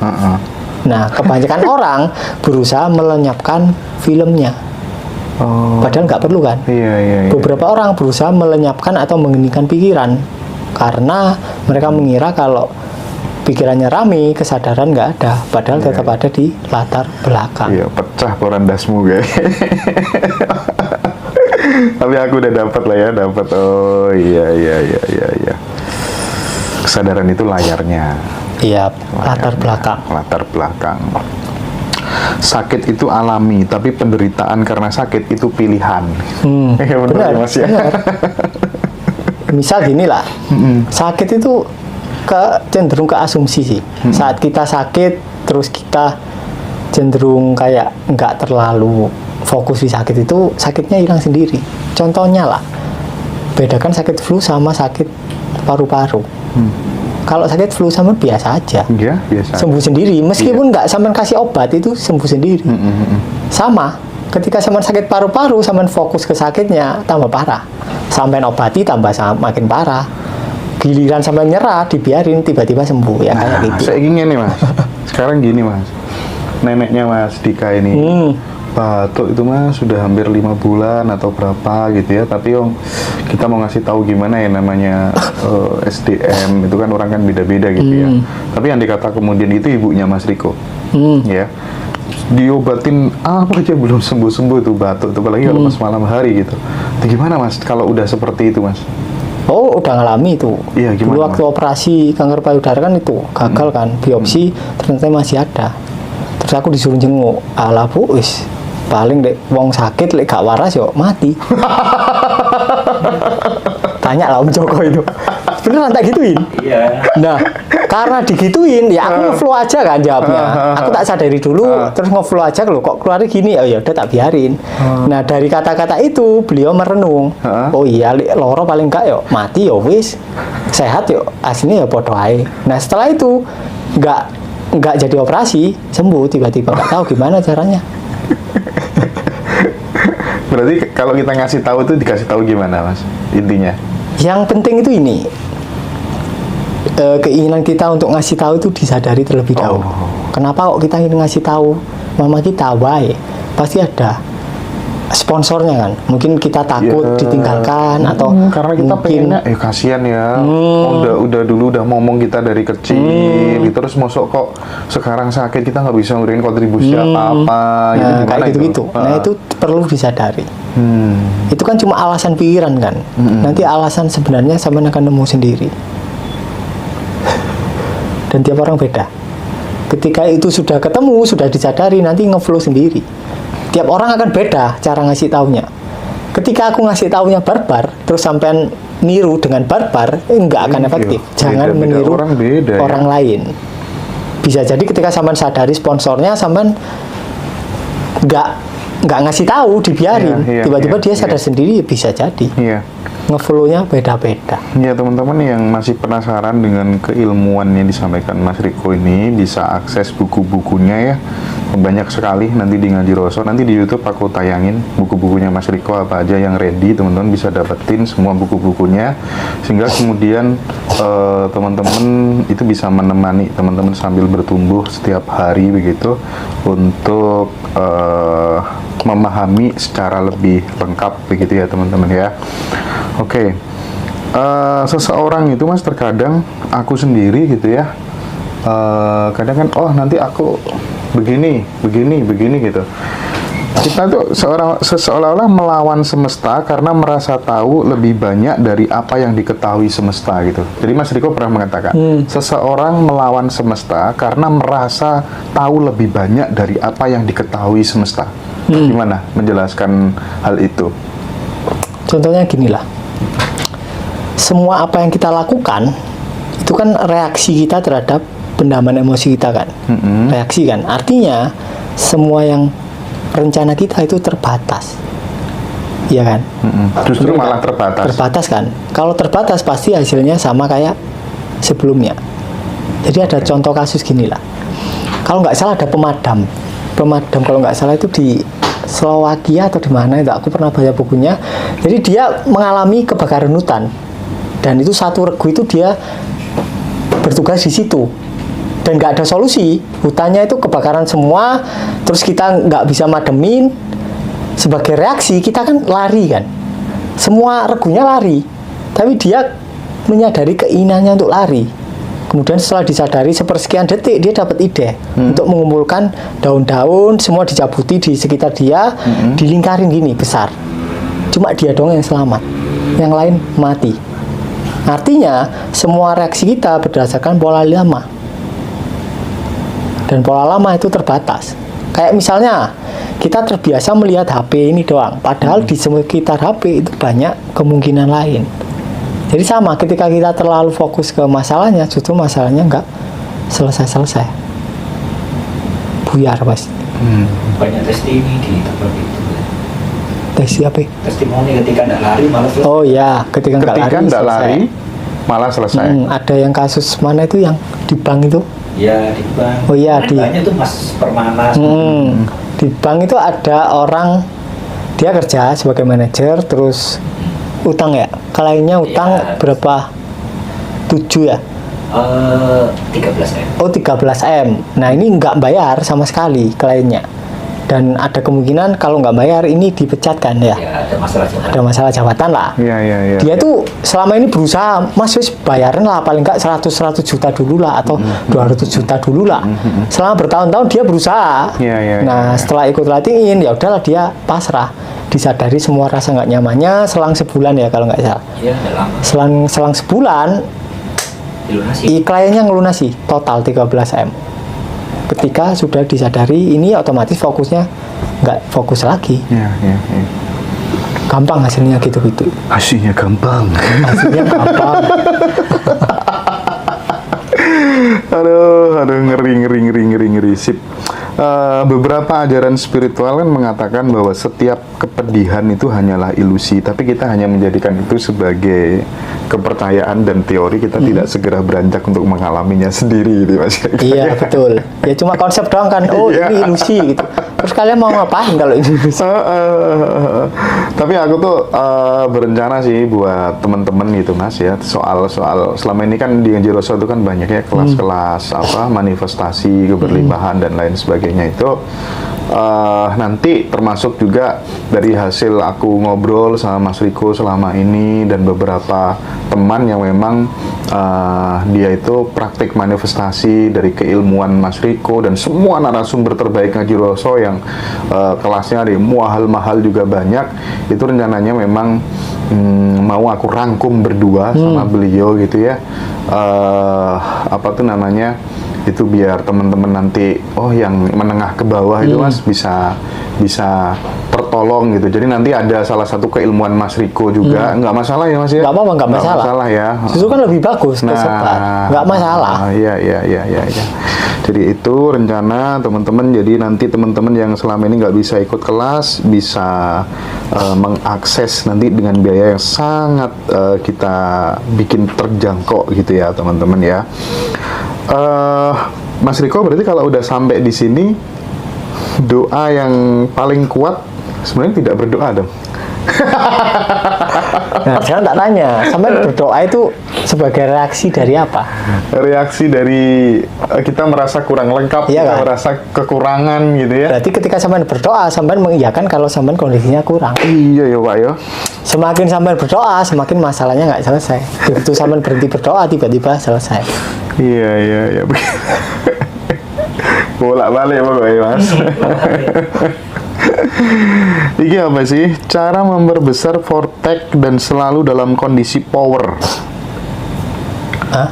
Nah, kebanyakan orang berusaha melenyapkan filmnya. Padahal nggak perlu kan? Iya. Beberapa orang berusaha melenyapkan atau mengheningkan pikiran karena mereka mengira kalau pikirannya rame, kesadaran nggak ada. Padahal tetap ada di latar belakang. Iya, pecah porandasmu guys. Tapi aku udah dapat lah ya, dapat. Oh iya. Kesadaran itu layarnya. Iya, latar belakang. Latar belakang. Sakit itu alami, tapi penderitaan karena sakit itu pilihan. Benar, ya, Mas ya. benar. Misal gini lah, sakit itu cenderung ke asumsi sih. Saat kita sakit, terus kita cenderung kayak nggak terlalu fokus di sakit itu, sakitnya hilang sendiri. Contohnya lah, bedakan sakit flu sama sakit paru-paru. Kalau sakit flu sama biasa aja, Iya, biasa. sembuh sendiri. Meskipun nggak sampean kasih obat itu sembuh sendiri. Sama, ketika sampean sakit paru-paru, sampean fokus ke sakitnya tambah parah. Sampean obati tambah makin parah. Giliran sampean nyerah, dibiarin tiba-tiba sembuh ya kayak gitu. Saya ingin nih Mas. Sekarang gini Mas, neneknya Mas Dika ini batuk itu Mas sudah hampir 5 bulan atau berapa gitu ya. Tapi kita mau ngasih tahu gimana ya namanya SDM itu kan orang kan beda-beda gitu ya. Tapi yang dikata kemudian itu ibunya Mas Riko, ya diobatin apa aja belum sembuh-sembuh tuh batuk tuh, apalagi kalau pas malam hari gitu. Itu gimana Mas kalau udah seperti itu Mas? Oh, udah ngalami itu. Iya, gimana, dulu waktu operasi kanker payudara kan itu gagal kan, biopsi ternyata masih ada. Terus aku disuruh jenguk, alah bu, wis paling dek wong sakit lek gak waras yo mati. Tanya lah Om Joko itu. Beneran tak gituin? Iya. Nah, karena digituin ya aku nge-flow aja kan jawabnya. Aku tak sadari dulu, terus nge-flow aja loh kok keluarnya gini. Oh ya udah tak biarin. Nah, dari kata-kata itu beliau merenung. Oh iya, loro paling enggak yo mati yo wis. Sehat yo aslinya ya podo ae. Nah, setelah itu enggak jadi operasi, sembuh tiba-tiba. Enggak tahu gimana caranya. Berarti kalau kita ngasih tahu itu dikasih tahu gimana Mas intinya? Yang penting itu ini, keinginan kita untuk ngasih tahu itu disadari terlebih dahulu. Kenapa kok kita ingin ngasih tahu mama kita? Why? Pasti ada sponsornya kan. Mungkin kita takut ditinggalkan atau karena kita mungkin pengennya kasihan ya. Udah dulu udah ngomong kita dari kecil, terus mosok kok sekarang sakit kita nggak bisa memberikan kontribusi apa-apa gitu, nah, gimana kayak gitu-gitu. Nah, itu perlu disadari. Itu kan cuma alasan pikiran kan. Nanti alasan sebenarnya sama akan nemu sendiri. Dan tiap orang beda. Ketika itu sudah ketemu, sudah disadari, nanti nge-flow sendiri. Tiap orang akan beda cara ngasih taunya. Ketika aku ngasih taunya barbar, terus sampean niru dengan barbar, nggak akan efektif. Jangan meniru orang lain. Bisa jadi ketika sampean sadari sponsornya, sampean nggak ngasih tahu, dibiarin. Tiba-tiba dia sadar sendiri, bisa jadi. ngefollow-nya beda-beda. Ya teman-teman yang masih penasaran dengan keilmuan yang disampaikan Mas Riko ini, bisa akses buku-bukunya ya, banyak sekali nanti di Ngaji Roso. Nanti di YouTube aku tayangin buku-bukunya Mas Riko apa aja yang ready, teman-teman bisa dapetin semua buku-bukunya, sehingga kemudian teman-teman itu bisa menemani teman-teman sambil bertumbuh setiap hari begitu, untuk memahami secara lebih lengkap begitu ya teman-teman ya. Oke. Seseorang itu Mas, terkadang aku sendiri gitu ya, kadang kan nanti aku begini gitu. Kita tuh seolah-olah melawan semesta karena merasa tahu lebih banyak dari apa yang diketahui semesta gitu. Jadi Mas Riko pernah mengatakan, seseorang melawan semesta karena merasa tahu lebih banyak dari apa yang diketahui semesta. Gimana menjelaskan hal itu? Contohnya gini lah, semua apa yang kita lakukan itu kan reaksi kita terhadap pendaman emosi kita kan, reaksi kan, artinya semua yang rencana kita itu terbatas, iya kan? Justru malah terbatas kan, kalau terbatas pasti hasilnya sama kayak sebelumnya. Jadi ada contoh kasus gini lah, kalau nggak salah ada pemadam kalau nggak salah itu di Slovakia atau di mana itu, aku pernah baca bukunya. Jadi dia mengalami kebakaran hutan, dan itu satu regu itu dia bertugas di situ, dan nggak ada solusi, hutannya itu kebakaran semua, terus kita nggak bisa mademin. Sebagai reaksi kita kan lari kan, semua regunya lari, tapi dia menyadari keinginannya untuk lari. Kemudian setelah disadari sepersekian detik, dia dapat ide untuk mengumpulkan daun-daun, semua dicabuti di sekitar dia, dilingkarin gini besar. Cuma dia doang yang selamat, yang lain mati. Artinya semua reaksi kita berdasarkan pola lama, dan pola lama itu terbatas. Kayak misalnya kita terbiasa melihat HP ini doang, padahal di sekitar HP itu banyak kemungkinan lain. Jadi sama, ketika kita terlalu fokus ke masalahnya, justru masalahnya nggak selesai-selesai, buyar pasti. Banyak testimoni di tempat itu. Tes apa? Testimoni ketika nggak lari malah selesai. Oh ya, ketika nggak lari malah selesai. Ada yang kasus mana itu yang di bank itu? Ya di bank. Oh iya, di banyak tuh Mas Permana. Di bank itu ada orang, dia kerja sebagai manajer, terus utang ya, kliennya utang ya, berapa? 7 ya? 13M. Oh 13M. Nah ini nggak bayar sama sekali kliennya, dan ada kemungkinan kalau nggak bayar ini dipecat kan ya? Ya ada masalah jabatan. Ada masalah jabatan lah. Iya. Dia tuh selama ini berusaha, Mas wis bayarin lah paling nggak 100 juta dulu lah, atau 200 juta dulu lah. Selama bertahun-tahun dia berusaha. Nah setelah ikut latihan ya udahlah dia pasrah. Disadari semua rasa nggak nyamannya selang sebulan ya kalau nggak salah. Iya, udah lama. Selang sebulan dilunasi. kliennya ngelunasi total 13M. Ketika sudah disadari, ini otomatis fokusnya nggak fokus lagi. Iya. Gampang hasilnya gitu-gitu. Hasilnya gampang. Aduh, ngeri. Sip. Beberapa ajaran spiritual kan mengatakan bahwa setiap kepedihan itu hanyalah ilusi, tapi kita hanya menjadikan itu sebagai kepercayaan dan teori, kita tidak segera beranjak untuk mengalaminya sendiri gitu Mas. Iya betul. Ya cuma konsep doang kan. Oh ini ilusi gitu. Terus kalian mau ngapain kalau ini ilusi? Tapi aku tuh berencana sih buat teman-teman gitu Mas ya, soal selama ini kan di Ngaji Roso itu kan banyak ya kelas-kelas manifestasi, keberlimpahan dan lain sebagainya itu. Nanti termasuk juga dari hasil aku ngobrol sama Mas Riko selama ini dan beberapa teman yang memang dia itu praktik manifestasi dari keilmuan Mas Riko dan semua narasumber terbaik Ngaji Roso yang kelasnya ada mahal juga banyak, itu rencananya memang mau aku rangkum berdua sama beliau gitu ya, apa tuh namanya, itu biar teman-teman nanti yang menengah ke bawah itu Mas bisa tertolong gitu. Jadi nanti ada salah satu keilmuan Mas Riko juga, nggak masalah ya Mas ya? Nggak masalah ya. Justru kan lebih bagus tersebar, nggak masalah. Iya. Jadi itu rencana teman-teman. Jadi nanti teman-teman yang selama ini nggak bisa ikut kelas bisa mengakses nanti dengan biaya yang sangat kita bikin terjangkau gitu ya teman-teman ya. Mas Riko, berarti kalau udah sampai di sini, doa yang paling kuat sebenarnya tidak berdoa dong. Nah, sekarang tak tanya, sampai berdoa itu sebagai reaksi dari apa? Reaksi dari kita merasa kurang lengkap, iya, kita kan? merasa kekurangan gitu ya. Berarti ketika sampai berdoa, sampai mengiyakan kalau sampai kondisinya kurang. Iya ya Pak ya. Semakin sampai berdoa, semakin masalahnya nggak selesai. Begitu sampai berhenti berdoa, tiba-tiba selesai. Iya. Bolak-balik pokoknya Mas. Ini apa sih? Cara memperbesar vortex dan selalu dalam kondisi power. Hah?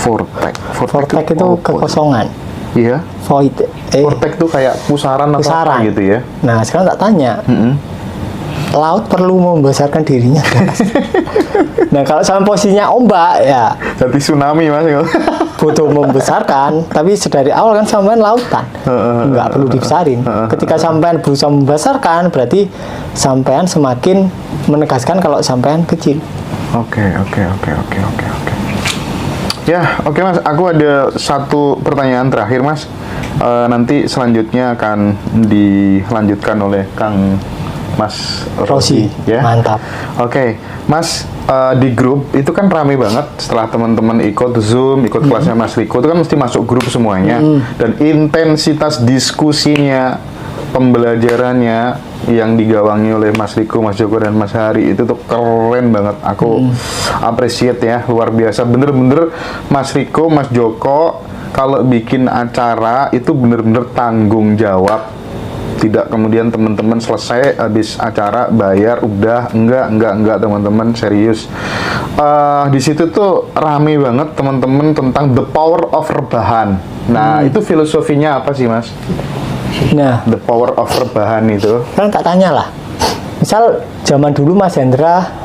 Vortex Vortex itu kekosongan. Iya. Void. Vortex itu kayak pusaran atau apa gitu ya. Nah, sekarang tak tanya. Laut perlu membesarkan dirinya. Nah, kalau sama posisinya ombak ya Jadi tsunami Mas. butuh membesarkan, tapi sedari awal kan sampean lautan, nggak perlu dibesarin. Ketika sampean berusaha membesarkan, berarti sampean semakin menegaskan kalau sampean kecil. Oke. Ya, oke Mas. Aku ada satu pertanyaan terakhir Mas. Nanti selanjutnya akan dilanjutkan oleh Kang Mas Rosi ya. Mantap. Oke, Mas, di grup itu kan rame banget setelah teman-teman ikut Zoom, ikut kelasnya Mas Riko, itu kan mesti masuk grup semuanya. Dan intensitas diskusinya, pembelajarannya yang digawangi oleh Mas Riko, Mas Joko, dan Mas Hari itu tuh keren banget. Aku appreciate ya, luar biasa. Bener-bener Mas Riko, Mas Joko kalau bikin acara itu bener-bener tanggung jawab. Tidak kemudian teman-teman selesai habis acara bayar udah enggak teman-teman, serius. Di situ tuh rame banget teman-teman tentang the power of rebahan. Nah, itu filosofinya apa sih Mas? Nah, The power of rebahan itu. kan tak tanya lah. Misal zaman dulu Mas Hendra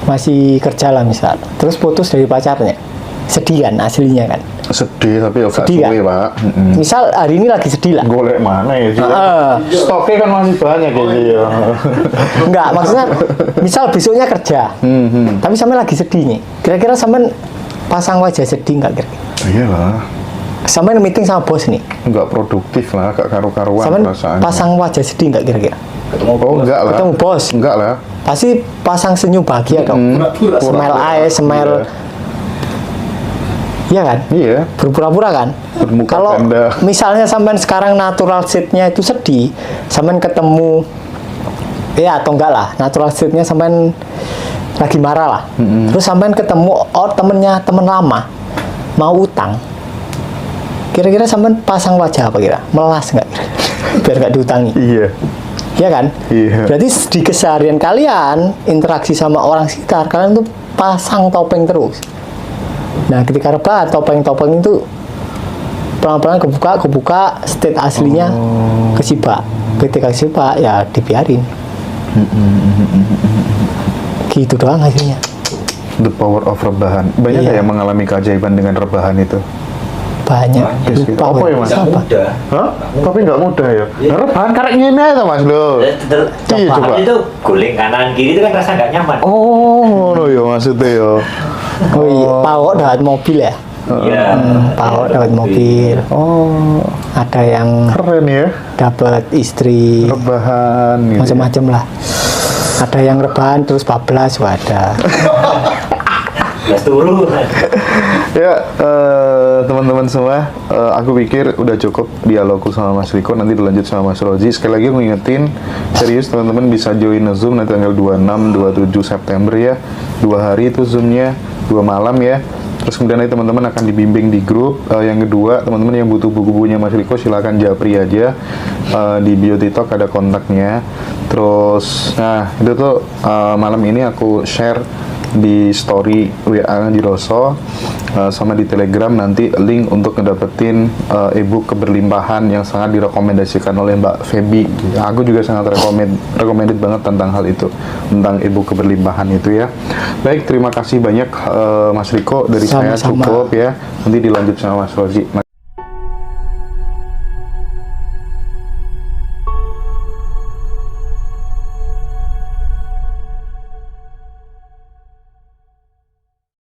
masih kerja lah misal, terus putus dari pacarnya, sedih kan aslinya kan? Sedih tapi ya gak Sedih, suwe, kan? Pak. Misal hari ini lagi sedih lah. Golek mana ya sih? Stoknya kan masih banyak kayaknya ya. Enggak, maksudnya misal besoknya kerja, tapi sampai lagi sedih nih. Kira-kira sampai pasang wajah sedih nggak kira-kira? Iyalah. Sampai meeting sama bos nih, Enggak produktif lah, gak karu-karuan sampai perasaannya. pasang wajah sedih nggak kira-kira? Oh enggak lah. Ketemu bos, Enggak lah. pasti pasang senyum bahagia dong. Smile eyes, smile. Iya kan? Iya. Berpura-pura kan? Bermuka Kalau ganda. misalnya sampean sekarang natural state-nya itu sedih, sampean ketemu ya atau enggak lah, natural state-nya sampean lagi marah lah. Terus sampean ketemu temennya temen lama mau utang. Kira-kira sampean pasang wajah apa kira? Melas nggak kira? Biar nggak diutangi. Iya. Iya kan? Iya. Berarti di keseharian kalian interaksi sama orang sekitar kalian tuh pasang topeng terus. Nah, ketika rebahan, topeng-topeng itu pelan-pelan kebuka, state aslinya kesibak. Ketika kesibak, ya dibiarin. Gitu doang hasilnya. The power of rebahan. Banyak Iya. nggak yang mengalami keajaiban dengan rebahan itu? Banyak. Lupa Apa gue. ya, Mas? Nggak Siapa? mudah. Hah? Tapi nggak mudah ya? Nah, rebahan karek ngene aja Mas lo. Iya coba. Itu guling kanan kiri itu kan rasa nggak nyaman. Oh, ngono ya maksudnya ya. Oh iya, pawok dapat mobil ya? Iya. Pawok dapat mobil. Oh, Ada yang keren ya. dapat istri, Rebahan gitu. macam-macam lah. Ada yang rebahan terus bablas, ada. Gas turun. Ya, teman-teman semua, aku pikir udah cukup dialogku sama Mas Riko, nanti dilanjut sama Mas Rozi. Sekali lagi aku ngingetin, serius teman-teman bisa join Zoom nanti tanggal 26, 27 September ya. 2 hari itu Zoom-nya, 2 malam ya. Terus kemudian nanti teman-teman akan dibimbing di grup. Yang kedua, teman-teman yang butuh buku-bukunya Mas Riko silakan japri aja. Di bio TikTok ada kontaknya. Terus, nah itu tuh malam ini aku share di story WA di Roso sama di Telegram nanti link untuk ngedapetin ebook keberlimpahan yang sangat direkomendasikan oleh Mbak Feby. Aku juga sangat recommended banget tentang hal itu, tentang ebook keberlimpahan itu ya. Baik, terima kasih banyak Mas Riko, dari saya Sama-sama. cukup ya. Nanti dilanjut sama Mas Rozi.